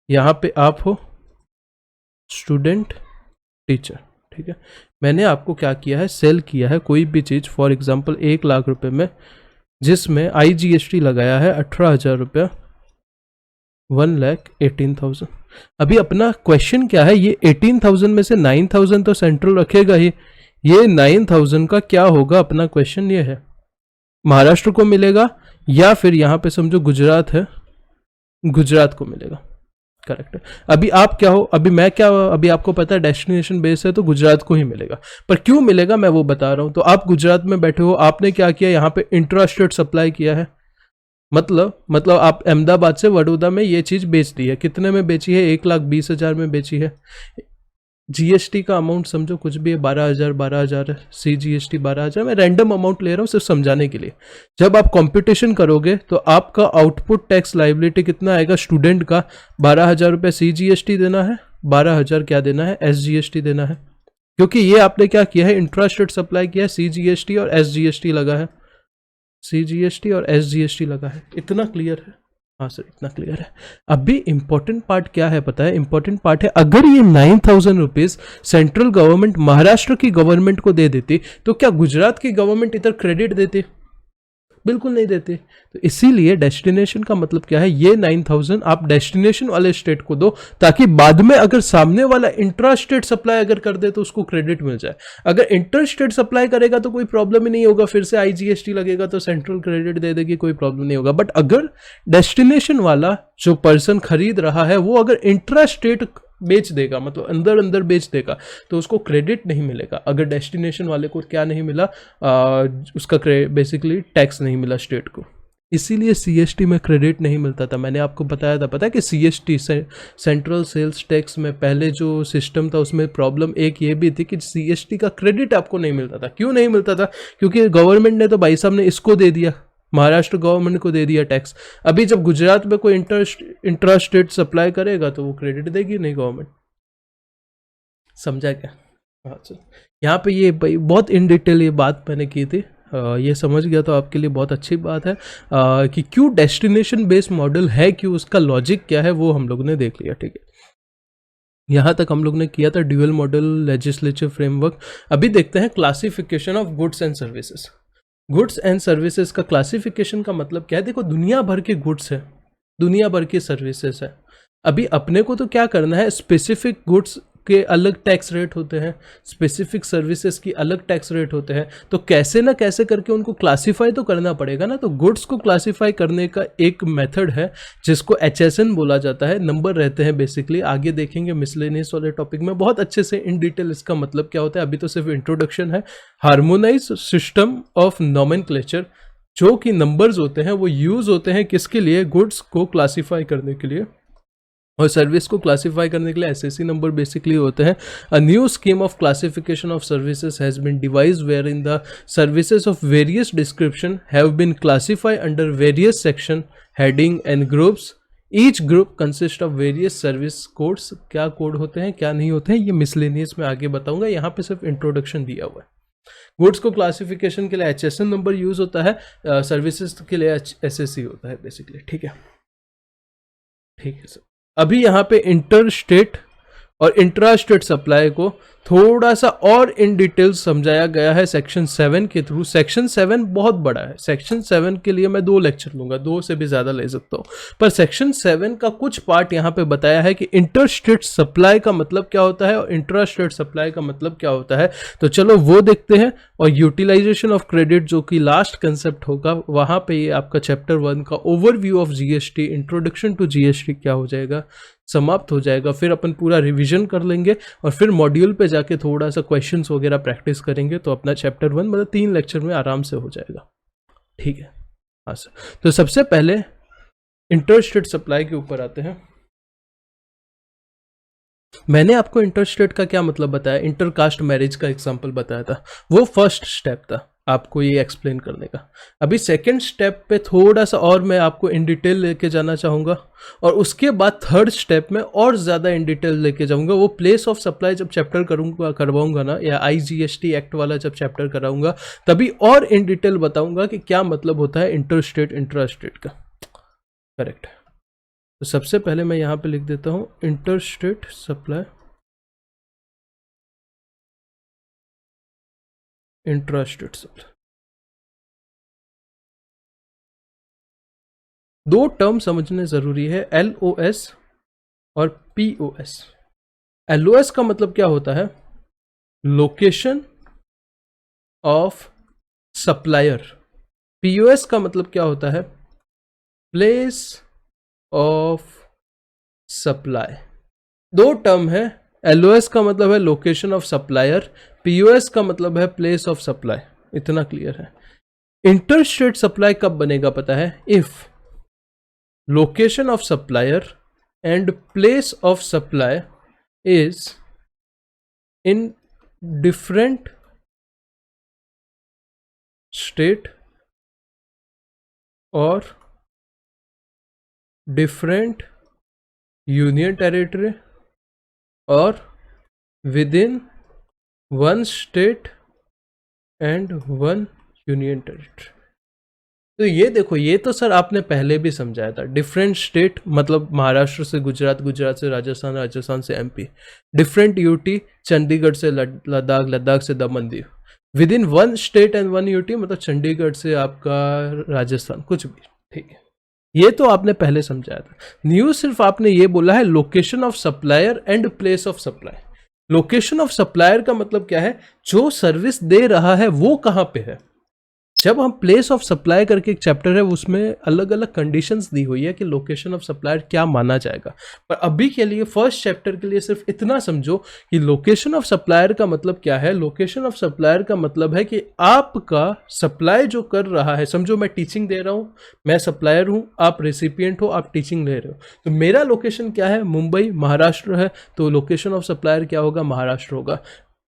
यहाँ पे आप हो, स्टूडेंट टीचर, ठीक है। मैंने आपको क्या किया है, सेल किया है कोई भी चीज़, फॉर एग्जांपल 1 लाख रुपए में, जिसमें IGST लगाया है 18,000 रुपया, 1,18,000। अभी अपना क्वेश्चन क्या है, ये 18,000 में से 9,000 तो सेंट्रल रखेगा ही, ये 9,000 का क्या होगा, अपना क्वेश्चन ये है, महाराष्ट्र को मिलेगा या फिर यहाँ पे समझो गुजरात है, गुजरात को मिलेगा। करेक्ट है? अभी आप क्या हो, अभी मैं क्या, अभी आपको पता है डेस्टिनेशन बेस है तो गुजरात को ही मिलेगा, पर क्यों मिलेगा मैं वो बता रहा हूं। तो आप गुजरात में बैठे हो, आपने क्या किया, यहाँ पे इंट्रा स्टेट सप्लाई किया है, मतलब आप अहमदाबाद से वडोदरा में ये चीज बेच दी है। कितने में बेची है, 1,20,000 में बेची है। जीएसटी का अमाउंट समझो कुछ भी है, 12,000 है, CGST 12,000। मैं रैंडम अमाउंट ले रहा हूँ सिर्फ समझाने के लिए। जब आप कंपटीशन करोगे तो आपका आउटपुट टैक्स लाइबिलिटी कितना आएगा, स्टूडेंट का 12,000 रुपये CGST देना है, 12,000 क्या देना है, SGST देना है। क्योंकि ये आपने क्या किया है, इंट्रा स्टेट सप्लाई किया है, CGST और SGST लगा है, CGST और SGST लगा है। इतना क्लियर है? हाँ सर, इतना क्लियर है। अभी इंपॉर्टेंट पार्ट क्या है पता है, इंपॉर्टेंट पार्ट है, अगर ये 9,000 रुपीज सेंट्रल गवर्नमेंट महाराष्ट्र की गवर्नमेंट को दे देती, तो क्या गुजरात की गवर्नमेंट इधर क्रेडिट देती? बिल्कुल नहीं देते। तो इसीलिए डेस्टिनेशन का मतलब क्या है, ये 9000 आप डेस्टिनेशन वाले स्टेट को दो, ताकि बाद में अगर सामने वाला इंट्रा स्टेट सप्लाई अगर कर दे तो उसको क्रेडिट मिल जाए। अगर इंटर स्टेट सप्लाई करेगा तो कोई प्रॉब्लम ही नहीं होगा, फिर से IGST लगेगा तो सेंट्रल क्रेडिट दे देगी, कोई प्रॉब्लम नहीं होगा। बट अगर डेस्टिनेशन वाला जो पर्सन खरीद रहा है वो अगर इंट्रा स्टेट बेच देगा, मतलब अंदर अंदर बेच देगा, तो उसको क्रेडिट नहीं मिलेगा। अगर डेस्टिनेशन वाले को क्या नहीं मिला, उसका बेसिकली टैक्स नहीं मिला स्टेट को, इसीलिए CST में क्रेडिट नहीं मिलता था। मैंने आपको बताया था, पता है कि CST सेंट्रल सेल्स टैक्स में पहले जो सिस्टम था उसमें प्रॉब्लम एक ये भी थी कि CST का क्रेडिट आपको नहीं मिलता था। क्यों नहीं मिलता था? क्योंकि गवर्नमेंट ने तो भाई साहब ने इसको दे दिया, महाराष्ट्र गवर्नमेंट को दे दिया टैक्स। अभी जब गुजरात में कोई इंट्रा स्टेट सप्लाई करेगा तो वो क्रेडिट देगी नहीं गवर्नमेंट। समझा क्या? हाँ सर, यहाँ पे ये भाई बहुत इन डिटेल ये बात मैंने की थी, ये समझ गया तो आपके लिए बहुत अच्छी बात है कि क्यों डेस्टिनेशन बेस्ड मॉडल है, क्यों उसका लॉजिक क्या है, वो हम लोग ने देख लिया। ठीक है, यहाँ तक हम लोग ने किया था ड्यूअल मॉडल लेजिस्लेटिव फ्रेमवर्क। अभी देखते हैं classification of goods and services. Goods and services का क्लासिफिकेशन का मतलब क्या है? देखो, दुनिया भर के गुड्स है, दुनिया भर की सर्विसेज है। अभी अपने को तो क्या करना है, स्पेसिफिक गुड्स के अलग टैक्स रेट होते हैं, स्पेसिफिक सर्विसेज की अलग टैक्स रेट होते हैं, तो कैसे ना कैसे करके उनको क्लासीफाई तो करना पड़ेगा ना। तो गुड्स को क्लासीफाई करने का एक मेथड है जिसको HSN बोला जाता है। नंबर रहते हैं बेसिकली, आगे देखेंगे मिसलेनियस वाले टॉपिक में बहुत अच्छे से इन डिटेल इसका मतलब क्या होता है। अभी तो सिर्फ इंट्रोडक्शन है। हार्मोनाइज सिस्टम ऑफ नॉमेनक्लेचर, जो कि नंबर्स होते हैं वो यूज होते हैं किसके लिए? गुड्स को क्लासीफाई करने के लिए, और सर्विस को क्लासीफाई करने के लिए SSC नंबर बेसिकली होते हैं। A new scheme of classification of services has been devised where in the services of various description have been classified under various section, heading and groups. Each group consist of various service codes. क्या कोड होते हैं, क्या नहीं होते हैं, ये मिसलेनियस में आगे बताऊंगा, यहाँ पे सिर्फ इंट्रोडक्शन दिया हुआ है। गुड्स को क्लासिफिकेशन के लिए HSN नंबर यूज होता है, सर्विसेज के लिए SSC होता है बेसिकली। ठीक है, ठीक है सर। अभी यहाँ पे इंटर स्टेट और इंट्रा स्टेट सप्लाई को थोड़ा सा और इन डिटेल समझाया गया है सेक्शन 7 के थ्रू। सेक्शन 7 बहुत बड़ा है, सेक्शन 7 के लिए मैं 2 लेक्चर लूंगा, 2 से भी ज़्यादा ले सकता हूँ। पर सेक्शन 7 का कुछ पार्ट यहाँ पे बताया है कि इंटर स्टेट सप्लाई का मतलब क्या होता है और इंट्रा स्टेट सप्लाई का मतलब क्या होता है। तो चलो वो देखते हैं। और यूटिलाइजेशन ऑफ क्रेडिट जो कि लास्ट कंसेप्ट होगा, वहाँ पे ये आपका चैप्टर 1 का overview of GST, introduction to GST क्या हो जाएगा, समाप्त हो जाएगा। फिर अपन पूरा रिवीजन कर लेंगे और फिर मॉड्यूल पे जाके थोड़ा सा क्वेश्चंस वगैरह प्रैक्टिस करेंगे, तो अपना चैप्टर 1 मतलब 3 लेक्चर में आराम से हो जाएगा। ठीक है, हाँ सर। तो सबसे पहले इंटरस्टेट सप्लाई के ऊपर आते हैं। मैंने आपको इंटरस्टेट का क्या मतलब बताया, इंटरकास्ट मैरिज का एग्जांपल बताया था, वो फर्स्ट स्टेप था आपको ये एक्सप्लेन करने का। अभी सेकंड स्टेप पे थोड़ा सा और मैं आपको इन डिटेल लेके जाना चाहूँगा, और उसके बाद थर्ड स्टेप में और ज़्यादा इन डिटेल लेके जाऊँगा। वो प्लेस ऑफ सप्लाई जब चैप्टर करवाऊंगा ना, या IGST एक्ट वाला जब चैप्टर कराऊंगा, तभी और इन डिटेल बताऊंगा कि क्या मतलब होता है इंटरस्टेट इंट्रास्टेट का। करेक्ट। तो सबसे पहले मैं यहाँ पे लिख देता हूँ interstate supply, intrastate supply. 2 term समझने जरूरी है, LOS और POS। LOS का मतलब क्या होता है? Location of supplier. POS का मतलब क्या होता है? Place of supply. 2 टर्म है। LOS का मतलब है लोकेशन ऑफ सप्लायर, POS का मतलब है प्लेस ऑफ सप्लाई। इतना क्लियर है। इंटरस्टेट सप्लाई कब बनेगा पता है? If location of supplier and place of supply is in different state और डिफरेंट यूनियन टेरिटरी और with in 1 state and 1 union territory. तो ये देखो, ये तो सर आपने पहले भी समझाया था। डिफरेंट स्टेट मतलब महाराष्ट्र से गुजरात, गुजरात से राजस्थान, राजस्थान से MP। डिफरेंट UT, चंडीगढ़ से लद्दाख, लद्दाख से Daman Diu. With in 1 state and 1 UT मतलब चंडीगढ़ से आपका राजस्थान, कुछ भी, ठीक है। ये तो आपने पहले समझाया था। न्यू सिर्फ आपने ये बोला है location of supplier and place of supply. Location of supplier का मतलब क्या है, जो सर्विस दे रहा है वो कहाँ पे है। जब हम प्लेस ऑफ सप्लाई करके एक चैप्टर है उसमें अलग अलग कंडीशंस दी हुई है कि लोकेशन ऑफ सप्लायर क्या माना जाएगा, पर अभी के लिए फर्स्ट चैप्टर के लिए सिर्फ इतना समझो कि लोकेशन ऑफ सप्लायर का मतलब क्या है। लोकेशन ऑफ सप्लायर का मतलब है कि आपका सप्लाई जो कर रहा है, समझो मैं टीचिंग दे रहा हूँ, मैं सप्लायर हूँ, आप रेसिपिएंट हो, आप टीचिंग ले रहे हो, तो मेरा लोकेशन क्या है, मुंबई महाराष्ट्र है, तो लोकेशन ऑफ सप्लायर क्या होगा, महाराष्ट्र होगा।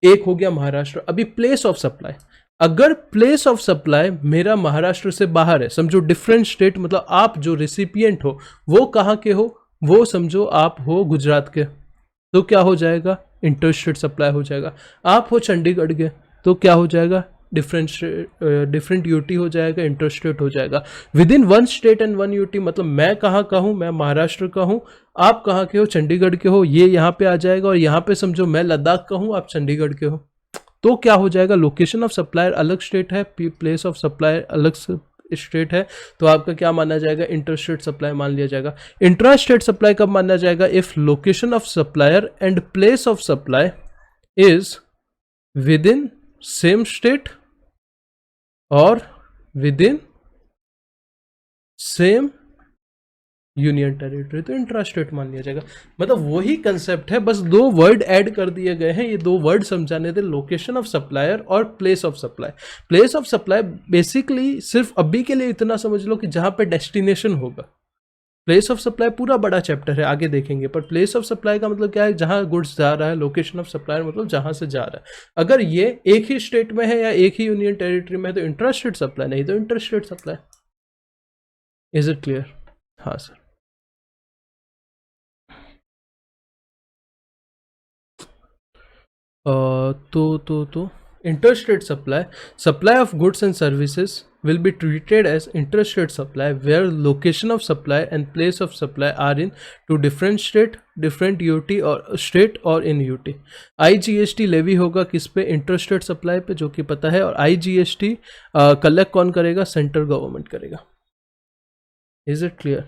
एक हो गया महाराष्ट्र। अभी प्लेस ऑफ सप्लाई, अगर प्लेस ऑफ सप्लाई मेरा महाराष्ट्र से बाहर है, समझो डिफरेंट स्टेट, मतलब आप जो रेसिपिएंट हो वो कहाँ के हो, वो समझो आप हो गुजरात के, तो क्या हो जाएगा, इंटर स्टेट सप्लाई हो जाएगा। आप हो चंडीगढ़ के, तो क्या हो जाएगा, डिफरेंट यूटी हो जाएगा, इंटर स्टेट हो जाएगा। With in 1 state and 1 UT मतलब मैं कहाँ का हूँ, मैं महाराष्ट्र का हूँ, आप कहाँ के हो, चंडीगढ़ के हो, ये यहाँ पे आ जाएगा। और यहाँ पे समझो मैं लद्दाख का हूँ, आप चंडीगढ़ के हो, तो क्या हो जाएगा, लोकेशन ऑफ सप्लायर अलग स्टेट है, प्लेस ऑफ सप्लायर अलग स्टेट है, तो आपका क्या माना जाएगा, इंटर स्टेट सप्लाई मान लिया जाएगा। इंट्रा स्टेट सप्लाई कब माना जाएगा, if location of supplier and place of supply is within same state और within same union territory, तो इंट्रा स्टेट मान लिया जाएगा। मतलब वही कंसेप्ट है, बस 2 वर्ड ऐड कर दिए गए हैं। ये 2 वर्ड समझाने थे, लोकेशन ऑफ सप्लायर और place of supply. Place of supply basically सिर्फ अभी के लिए इतना समझ लो कि जहां पे डेस्टिनेशन होगा। प्लेस ऑफ सप्लाई पूरा बड़ा चैप्टर है, आगे देखेंगे, पर प्लेस ऑफ सप्लाई का मतलब क्या है, जहां गुड्स जा रहा है। लोकेशन ऑफ सप्लायर मतलब जहां से जा रहा है। अगर ये एक ही स्टेट में है या एक ही यूनियन टेरिटरी में है तो इंट्रा स्टेट सप्लाई, नहीं तो inter state supply. Is it clear? हाँ सर। तो interstate supply of goods and services will be treated as interstate supply where location of supply and place of supply are in two different state, different UT और state और in UT। IGST लेवी होगा किस पे, interstate supply पे, जो कि पता है। और IGST कलेक्ट कौन करेगा, सेंट्रल गवर्नमेंट करेगा। Is it clear?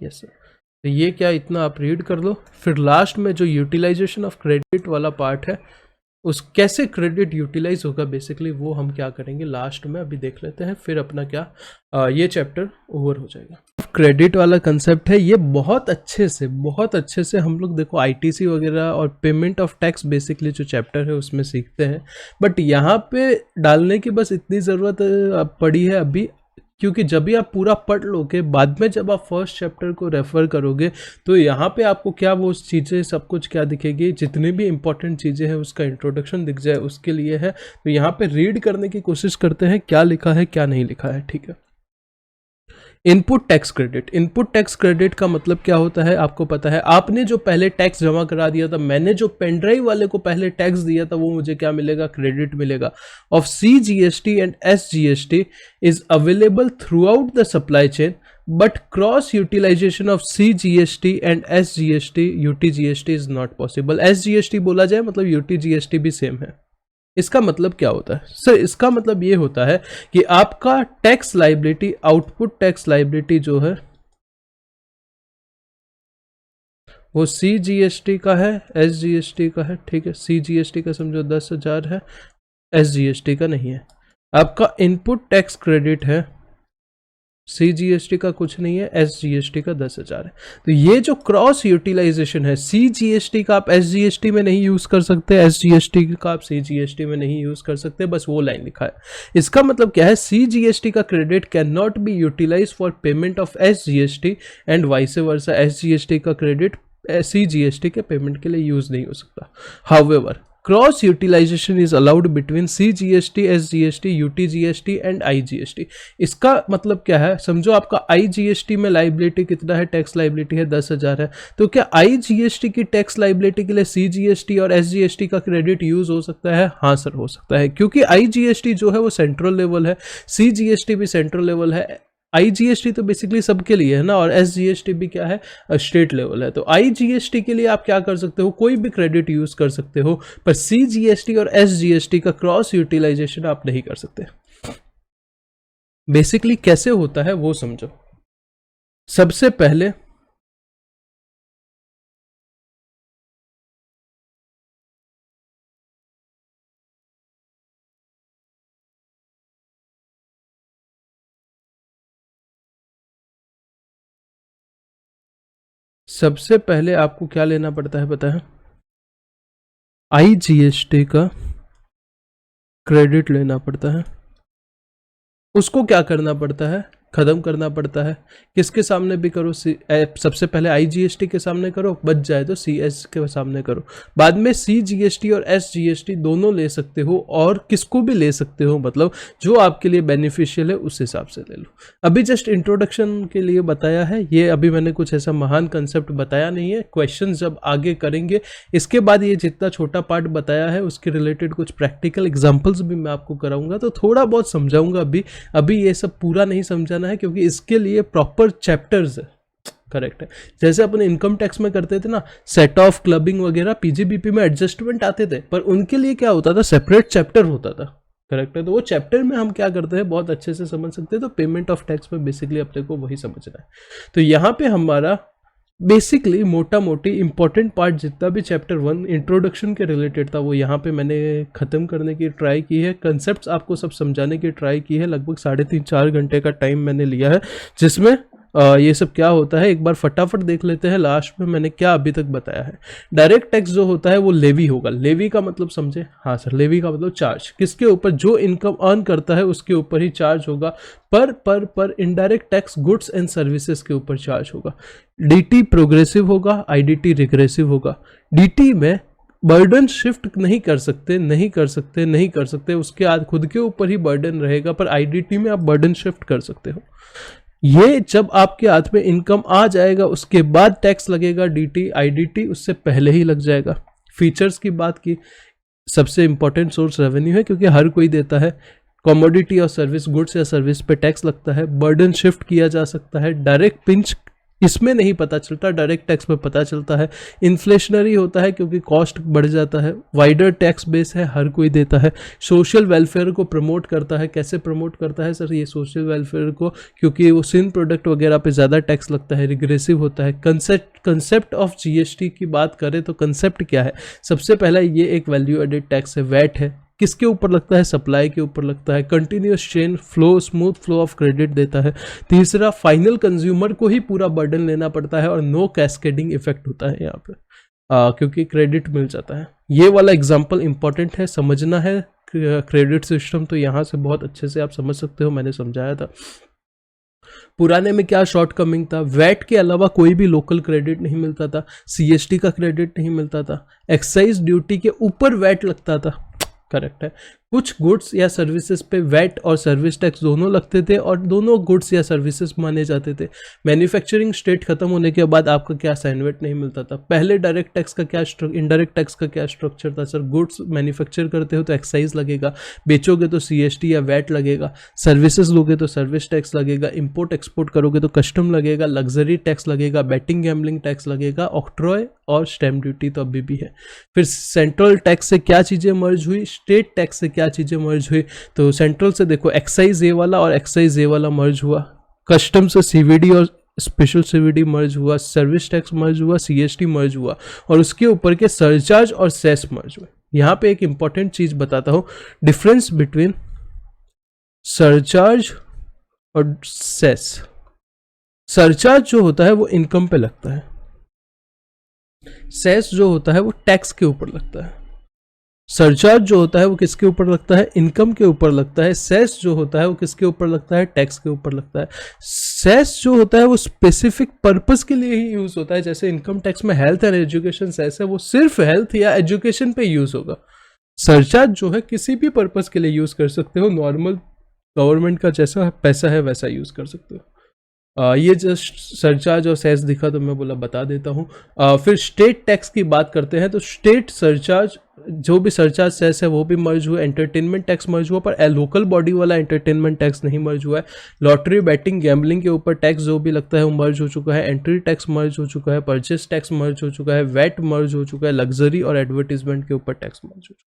Yes sir. तो ये क्या, इतना आप रीड कर लो। फिर लास्ट में जो यूटिलाइजेशन ऑफ क्रेडिट वाला पार्ट है, उस कैसे क्रेडिट यूटिलाइज होगा बेसिकली, वो हम क्या करेंगे लास्ट में, अभी देख लेते हैं। फिर अपना क्या ये चैप्टर ओवर हो जाएगा। क्रेडिट वाला कंसेप्ट है, ये बहुत अच्छे से हम लोग देखो आईटीसी वगैरह और पेमेंट ऑफ टैक्स बेसिकली जो चैप्टर है उसमें सीखते हैं, बट यहाँ पे डालने की बस इतनी ज़रूरत पड़ी है अभी, क्योंकि जब भी आप पूरा पढ़ लोगे, बाद में जब आप फर्स्ट चैप्टर को रेफर करोगे तो यहाँ पे आपको क्या वो चीज़ें सब कुछ क्या दिखेगी, जितनी भी इंपॉर्टेंट चीज़ें हैं उसका इंट्रोडक्शन दिख जाए, उसके लिए है। तो यहाँ पे रीड करने की कोशिश करते हैं क्या लिखा है क्या नहीं लिखा है, ठीक है। Input tax credit, input tax credit का मतलब क्या होता है आपको पता है। आपने जो पहले टैक्स जमा करा दिया था, मैंने जो पेन ड्राइव वाले को पहले टैक्स दिया था, वो मुझे क्या मिलेगा, क्रेडिट मिलेगा of CGST and SGST is available throughout the supply chain, but cross utilisation of CGST and SGST UTGST is not possible. SGST बोला जाए मतलब UTGST भी सेम है। इसका मतलब क्या होता है सर? इसका मतलब ये होता है कि आपका tax liability, output tax liability जो है वो CGST का है, SGST का है, ठीक है। CGST का समझो 10,000 है, SGST का नहीं है। आपका इनपुट टैक्स क्रेडिट है, CGST का कुछ नहीं है, SGST का 10,000 है। तो ये जो क्रॉस यूटिलाइजेशन है, CGST का आप SGST में नहीं यूज कर सकते, SGST का आप CGST में नहीं यूज कर सकते, बस वो लाइन लिखा है। इसका मतलब क्या है, CGST का credit can not be utilise for payment of SGST and vice versa. SGST का क्रेडिट CGST के पेमेंट के लिए यूज नहीं हो सकता। However cross utilisation is allowed between CGST, SGST, UTGST and IGST। इसका मतलब क्या है, समझो आपका IGST में लाइबिलिटी कितना है, टैक्स लाइबिलिटी है 10,000 है, तो क्या IGST की टैक्स लाइबिलिटी के लिए CGST और SGST का क्रेडिट यूज हो सकता है? हाँ सर, हो सकता है, क्योंकि IGST जो है वो सेंट्रल लेवल है, CGST भी सेंट्रल लेवल है, IGST तो बेसिकली सबके लिए है ना, और SGST भी क्या है, स्टेट लेवल है। तो IGST के लिए आप क्या कर सकते हो, कोई भी क्रेडिट यूज कर सकते हो, पर CGST और SGST का क्रॉस यूटिलाइजेशन आप नहीं कर सकते। बेसिकली कैसे होता है वो समझो। सबसे पहले आपको क्या लेना पड़ता है पता है, IGST का क्रेडिट लेना पड़ता है। उसको क्या करना पड़ता है, खत्म करना पड़ता है। किसके सामने भी करो, सबसे पहले IGST के सामने करो, बच जाए तो CS के सामने करो, बाद में CGST और SGST दोनों ले सकते हो, और किसको भी ले सकते हो, मतलब जो आपके लिए बेनिफिशियल है उस हिसाब से ले लो। अभी जस्ट इंट्रोडक्शन के लिए बताया है ये, अभी मैंने कुछ ऐसा महान कंसेप्ट बताया नहीं है। क्वेश्चन जब आगे करेंगे इसके बाद ये जितना छोटा पार्ट बताया है उसके रिलेटेड कुछ प्रैक्टिकल एग्जाम्पल्स भी मैं आपको कराऊंगा, तो थोड़ा बहुत समझाऊंगा। अभी ये सब पूरा नहीं समझाना है, क्योंकि इसके लिए प्रॉपर चैप्टर्स है। करेक्ट है, जैसे अपन इनकम टैक्स में करते थे ना, सेट ऑफ, क्लबिंग वगैरह, PGBP में एडजस्टमेंट आते थे, पर उनके लिए क्या होता था, सेपरेट चैप्टर होता था। करेक्ट है, तो वो चैप्टर में हम क्या करते हैं बहुत अच्छे से समझ सकते हैं। तो पेमेंट ऑफ टैक्स में बेसिकली अपने को वही समझना है। तो यहाँ पे हमारा बेसिकली मोटा मोटी इंपॉर्टेंट पार्ट जितना भी चैप्टर 1 इंट्रोडक्शन के रिलेटेड था वो यहाँ पे मैंने ख़त्म करने की ट्राई की है। कंसेप्ट्स आपको सब समझाने की ट्राई की है। लगभग 3.5-4 घंटे का टाइम मैंने लिया है, जिसमें ये सब क्या होता है एक बार फटाफट देख लेते हैं। लास्ट में मैंने क्या अभी तक बताया है। डायरेक्ट टैक्स जो होता है वो लेवी होगा। लेवी का मतलब समझे? हाँ सर, लेवी का मतलब चार्ज। किसके ऊपर? जो इनकम अर्न करता है उसके ऊपर ही चार्ज होगा। पर indirect tax goods and services के ऊपर चार्ज होगा। DT प्रोग्रेसिव होगा, IDT रिग्रेसिव होगा। DT में बर्डन शिफ्ट नहीं कर सकते, उसके बाद खुद के ऊपर ही बर्डन रहेगा, पर IDT में आप बर्डन शिफ्ट कर सकते हो। ये जब आपके हाथ में इनकम आ जाएगा उसके बाद टैक्स लगेगा। DT IDT उससे पहले ही लग जाएगा। फीचर्स की बात की, सबसे इंपॉर्टेंट सोर्स रेवेन्यू है, क्योंकि हर कोई देता है। कमोडिटी और सर्विस, गुड्स या सर्विस पे टैक्स लगता है। बर्डन शिफ्ट किया जा सकता है। डायरेक्ट पिंच इसमें नहीं पता चलता, डायरेक्ट टैक्स में पता चलता है। इन्फ्लेशनरी होता है क्योंकि कॉस्ट बढ़ जाता है। वाइडर टैक्स बेस है, हर कोई देता है। सोशल वेलफेयर को प्रमोट करता है। कैसे प्रमोट करता है सर ये सोशल वेलफेयर को? क्योंकि वो सिन प्रोडक्ट वगैरह पे ज़्यादा टैक्स लगता है। रिग्रेसिव होता है। कंसेप्ट ऑफ GST की बात करें तो कंसेप्ट क्या है? सबसे पहला ये एक वैल्यू एडेड टैक्स है, वैट है। किसके ऊपर लगता है? सप्लाई के ऊपर लगता है। Continuous chain flow, smooth flow of credit देता है। तीसरा, फाइनल कंज्यूमर को ही पूरा बर्डन लेना पड़ता है और नो कैस्केडिंग इफेक्ट होता है यहाँ पे, क्योंकि क्रेडिट मिल जाता है। ये वाला एग्जांपल इंपॉर्टेंट है, समझना है क्रेडिट सिस्टम, तो यहाँ से बहुत अच्छे से आप समझ सकते हो। मैंने समझाया था। पुराने में क्या शॉर्टकमिंग था? वैट के अलावा कोई भी लोकल क्रेडिट नहीं मिलता था। CST का क्रेडिट नहीं मिलता था। एक्साइज ड्यूटी के ऊपर वैट लगता था। करेक्ट है। कुछ गुड्स या सर्विसेज पे वैट और सर्विस टैक्स दोनों लगते थे और दोनों गुड्स या सर्विसेज माने जाते थे। मैन्युफैक्चरिंग स्टेट खत्म होने के बाद आपका क्या साइनवेट नहीं मिलता था। पहले डायरेक्ट टैक्स का क्या इनडायरेक्ट टैक्स का क्या स्ट्रक्चर था सर? गुड्स मैन्युफैक्चर करते हो तो एक्साइज लगेगा, बेचोगे तो CST या वैट लगेगा, सर्विसेज लोगे तो सर्विस टैक्स लगेगा, इंपोर्ट एक्सपोर्ट करोगे तो कस्टम लगेगा, लग्जरी टैक्स लगेगा, बैटिंग गैम्बलिंग टैक्स लगेगा, ऑक्ट्रॉय और स्टैम्प ड्यूटी तो अभी भी है। फिर सेंट्रल टैक्स से क्या चीज़ें मर्ज हुई, स्टेट टैक्स से क्या चीज़ें मर्ज हुई? तो सेंट्रल से देखो एक्साइज ए वाला और एक्साइज ए वाला मर्ज हुआ। कस्टम से CVD और स्पेशल CVD मर्ज हुआ। सर्विस टैक्स मर्ज हुआ। CST मर्ज हुआ और उसके ऊपर के सरचार्ज और सेस मर्ज हुए। यहाँ पे एक इंपॉर्टेंट चीज़ बताता हूँ, डिफरेंस बिटवीन सरचार्ज और सेस। सरचार्ज जो होता है वो इनकम पे लगता है। सेस जो होता है वो टैक्स के ऊपर लगता है। सरचार्ज जो होता है वो किसके ऊपर लगता है? इनकम के ऊपर लगता है। सेस जो होता है वो किसके ऊपर लगता है? टैक्स के ऊपर लगता है। सेस जो होता है वो स्पेसिफिक पर्पस के लिए ही यूज होता है। जैसे इनकम टैक्स में हेल्थ एंड एजुकेशन सेस है, वो सिर्फ हेल्थ या एजुकेशन पे यूज होगा। सरचार्ज जो है किसी भी पर्पस के लिए यूज कर सकते हो। नॉर्मल गवर्नमेंट का जैसा पैसा है वैसा यूज कर सकते हो। ये जस्ट सरचार्ज और सेस दिखा तो मैं बोला बता देता हूँ। फिर स्टेट टैक्स की बात करते हैं तो स्टेट सरचार्ज, जो भी सरचार्ज सेस है वो भी मर्ज हुआ, एंटरटेनमेंट टैक्स मर्ज हुआ, पर लोकल बॉडी वाला एंटरटेनमेंट टैक्स नहीं मर्ज हुआ है। लॉटरी, बैटिंग, गैम्बलिंग के ऊपर टैक्स जो भी लगता है वो मर्ज हो चुका है। एंट्री टैक्स मर्ज हो चुका है, परचेस टैक्स मर्ज हो चुका है, वैट मर्ज हो चुका है, लग्जरी और एडवर्टीजमेंट के ऊपर टैक्स मर्ज हो चुका है।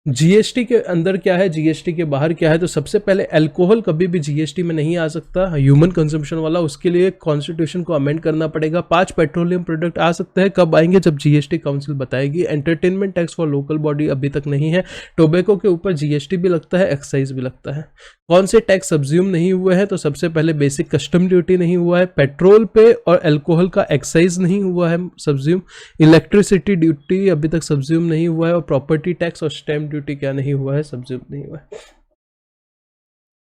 जीएसटी के अंदर क्या है, जीएसटी के बाहर क्या है, तो सबसे पहले अल्कोहल कभी भी जीएसटी में नहीं आ सकता, ह्यूमन कंजम्पशन वाला, उसके लिए कॉन्स्टिट्यूशन को अमेंड करना पड़ेगा। 5 पेट्रोलियम प्रोडक्ट आ सकते हैं, कब आएंगे, जब जीएसटी काउंसिल बताएगी। Entertainment tax for local body अभी तक नहीं है। टोबैको के ऊपर जीएसटी भी लगता है, एक्साइज भी लगता है। कौन से टैक्स सब्ज्यूम नहीं हुए हैं, तो सबसे पहले बेसिक कस्टम ड्यूटी नहीं हुआ है, पेट्रोल पे और अल्कोहल का एक्साइज नहीं हुआ है सब्ज्यूम, इलेक्ट्रिसिटी ड्यूटी अभी तक सब्ज्यूम नहीं हुआ है, और प्रॉपर्टी टैक्स और स्टैम्प ड्यूटी क्या नहीं हुआ है, सब्ज्यूम नहीं हुआ है।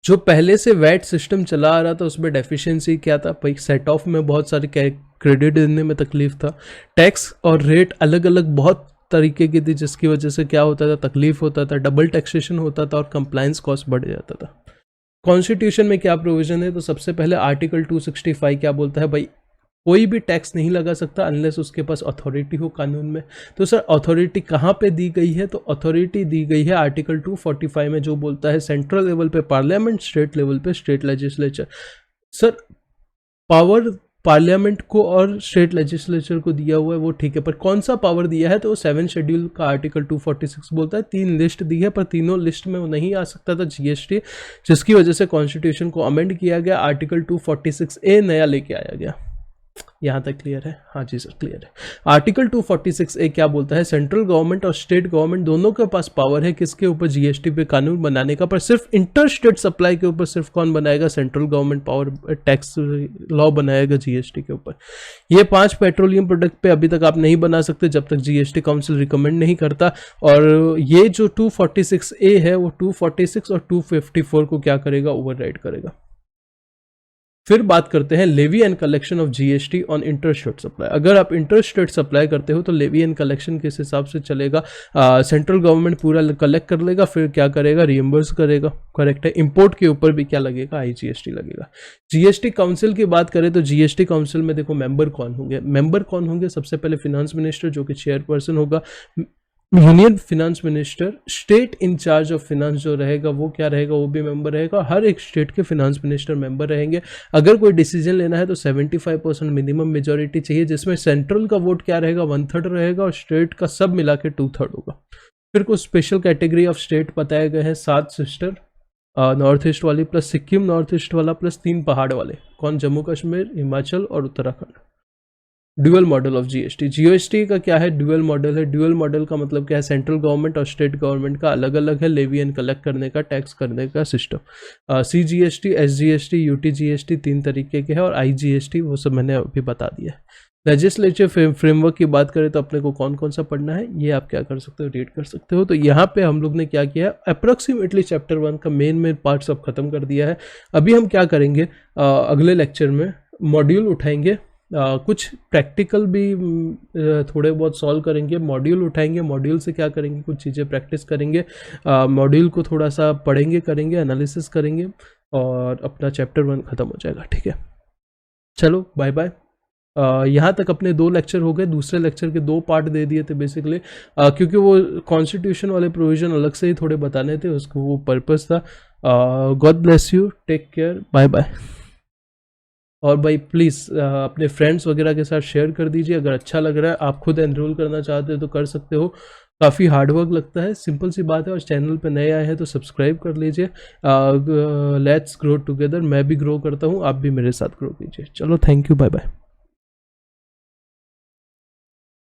जो पहले से वैट सिस्टम चला आ रहा था उसमें डेफिशिएंसी क्या था भाई, सेट ऑफ में बहुत सारे क्रेडिट देने में तकलीफ था, टैक्स और रेट अलग अलग बहुत तरीके की थी, जिसकी वजह से क्या होता था, तकलीफ होता था, डबल टैक्सेशन होता था और कंप्लायंस कॉस्ट बढ़ जाता था। कॉन्स्टिट्यूशन में क्या प्रोविजन है, तो सबसे पहले आर्टिकल 265 क्या बोलता है भाई, कोई भी टैक्स नहीं लगा सकता अनलेस उसके पास अथॉरिटी हो कानून में। तो सर अथॉरिटी कहाँ पे दी गई है, तो अथॉरिटी दी गई है आर्टिकल 245 में, जो बोलता है सेंट्रल लेवल पे पार्लियामेंट, स्टेट लेवल पे state legislature. Sir power parliament को और स्टेट लेजिस्लेचर को दिया हुआ है वो ठीक है, पर कौन सा पावर दिया है, तो 7 शेड्यूल का आर्टिकल 246 बोलता है 3 लिस्ट दी है, पर तीनों लिस्ट में वो नहीं आ सकता था जीएसटी, जिसकी वजह से कॉन्स्टिट्यूशन को अमेंड किया गया, आर्टिकल 246A नया लेके आया गया। यहाँ तक क्लियर है? हाँ जी सर क्लियर है। आर्टिकल 246A क्या बोलता है, सेंट्रल गवर्नमेंट और स्टेट गवर्नमेंट दोनों के पास पावर है किसके ऊपर, जीएसटी पे कानून बनाने का, पर सिर्फ इंटर स्टेट सप्लाई के ऊपर सिर्फ कौन बनाएगा, central government power tax law बनाएगा जीएसटी के ऊपर। ये 5 पेट्रोलियम प्रोडक्ट पे अभी तक आप नहीं बना सकते जब तक जीएसटी काउंसिल रिकमेंड नहीं करता, और ये जो 246A है वो 246 और 254 को क्या करेगा, ओवरराइड करेगा। फिर बात करते हैं levy and collection of GST on inter state supply. अगर आप इंटर स्टेट सप्लाई करते हो तो लेवी एंड कलेक्शन किस हिसाब से चलेगा, सेंट्रल गवर्नमेंट पूरा कलेक्ट कर लेगा, फिर क्या करेगा, रिएम्बर्स करेगा, करेक्ट है। इंपोर्ट के ऊपर भी क्या लगेगा, आईजीएसटी लगेगा। जीएसटी काउंसिल की बात करें तो जीएसटी काउंसिल में देखो मेंबर कौन होंगे, मेंबर कौन होंगे, सबसे पहले फिनेंस मिनिस्टर जो कि चेयरपर्सन होगा, union finance minister, state in charge of finance जो रहेगा वो क्या रहेगा, वो भी मेंबर रहेगा, हर एक स्टेट के फिनेंस मिनिस्टर मेंबर रहेंगे। अगर कोई डिसीजन लेना है तो 75% मिनिमम मेजोरिटी चाहिए, जिसमें सेंट्रल का वोट क्या रहेगा, 1/3 रहेगा, और स्टेट का सब मिला के 2/3 होगा। फिर कुछ स्पेशल कैटेगरी ऑफ स्टेट बताए गए हैं, 7 सिस्टर नॉर्थ ईस्ट वाली, प्लस सिक्किम नॉर्थ ईस्ट वाला, प्लस 3 पहाड़ वाले, कौन, जम्मू कश्मीर, हिमाचल और Uttarakhand. Dual model of GST, GST का क्या है, ड्यूअल मॉडल है। ड्यूअल मॉडल का मतलब क्या है, सेंट्रल गवर्नमेंट और स्टेट गवर्नमेंट का अलग अलग है लेवी एंड कलेक्ट करने का, टैक्स करने का सिस्टम। सीजीएसटी, एसजीएसटी, यूटीजीएसटी 3 तरीके के हैं, और आईजीएसटी वो सब मैंने अभी बता दिया है। लेजिस्लेटिव फ्रेमवर्क की बात करें तो अपने को कौन कौन सा पढ़ना है, ये आप क्या कर सकते हो, रीड कर सकते हो। तो यहाँ पे हम लोग ने क्या किया है, अप्रोक्सीमेटली चैप्टर 1 का मेन पार्ट सब खत्म कर दिया है। अभी हम क्या करेंगे, अगले लेक्चर में मॉड्यूल उठाएंगे, कुछ प्रैक्टिकल भी थोड़े बहुत सॉल्व करेंगे, मॉड्यूल उठाएंगे, मॉड्यूल से क्या करेंगे, कुछ चीज़ें प्रैक्टिस करेंगे, मॉड्यूल को थोड़ा सा पढ़ेंगे, करेंगे, एनालिसिस करेंगे, और अपना चैप्टर 1 ख़त्म हो जाएगा। ठीक है, चलो बाय बाय। यहाँ तक अपने 2 लेक्चर हो गए, दूसरे लेक्चर के 2 पार्ट दे दिए थे बेसिकली, क्योंकि वो कॉन्स्टिट्यूशन वाले प्रोविज़न अलग से ही थोड़े बताने थे, उसको वो पर्पस था। God bless you, take care, bye bye. और भाई प्लीज़ अपने फ्रेंड्स वगैरह के साथ शेयर कर दीजिए, अगर अच्छा लग रहा है, आप खुद एनरोल करना चाहते हो तो कर सकते हो, काफ़ी हार्डवर्क लगता है, सिंपल सी बात है। और चैनल पे नए आए हैं तो सब्सक्राइब कर लीजिए। लेट्स ग्रो टुगेदर, मैं भी ग्रो करता हूँ, आप भी मेरे साथ ग्रो कीजिए। चलो थैंक यू, बाय बाय।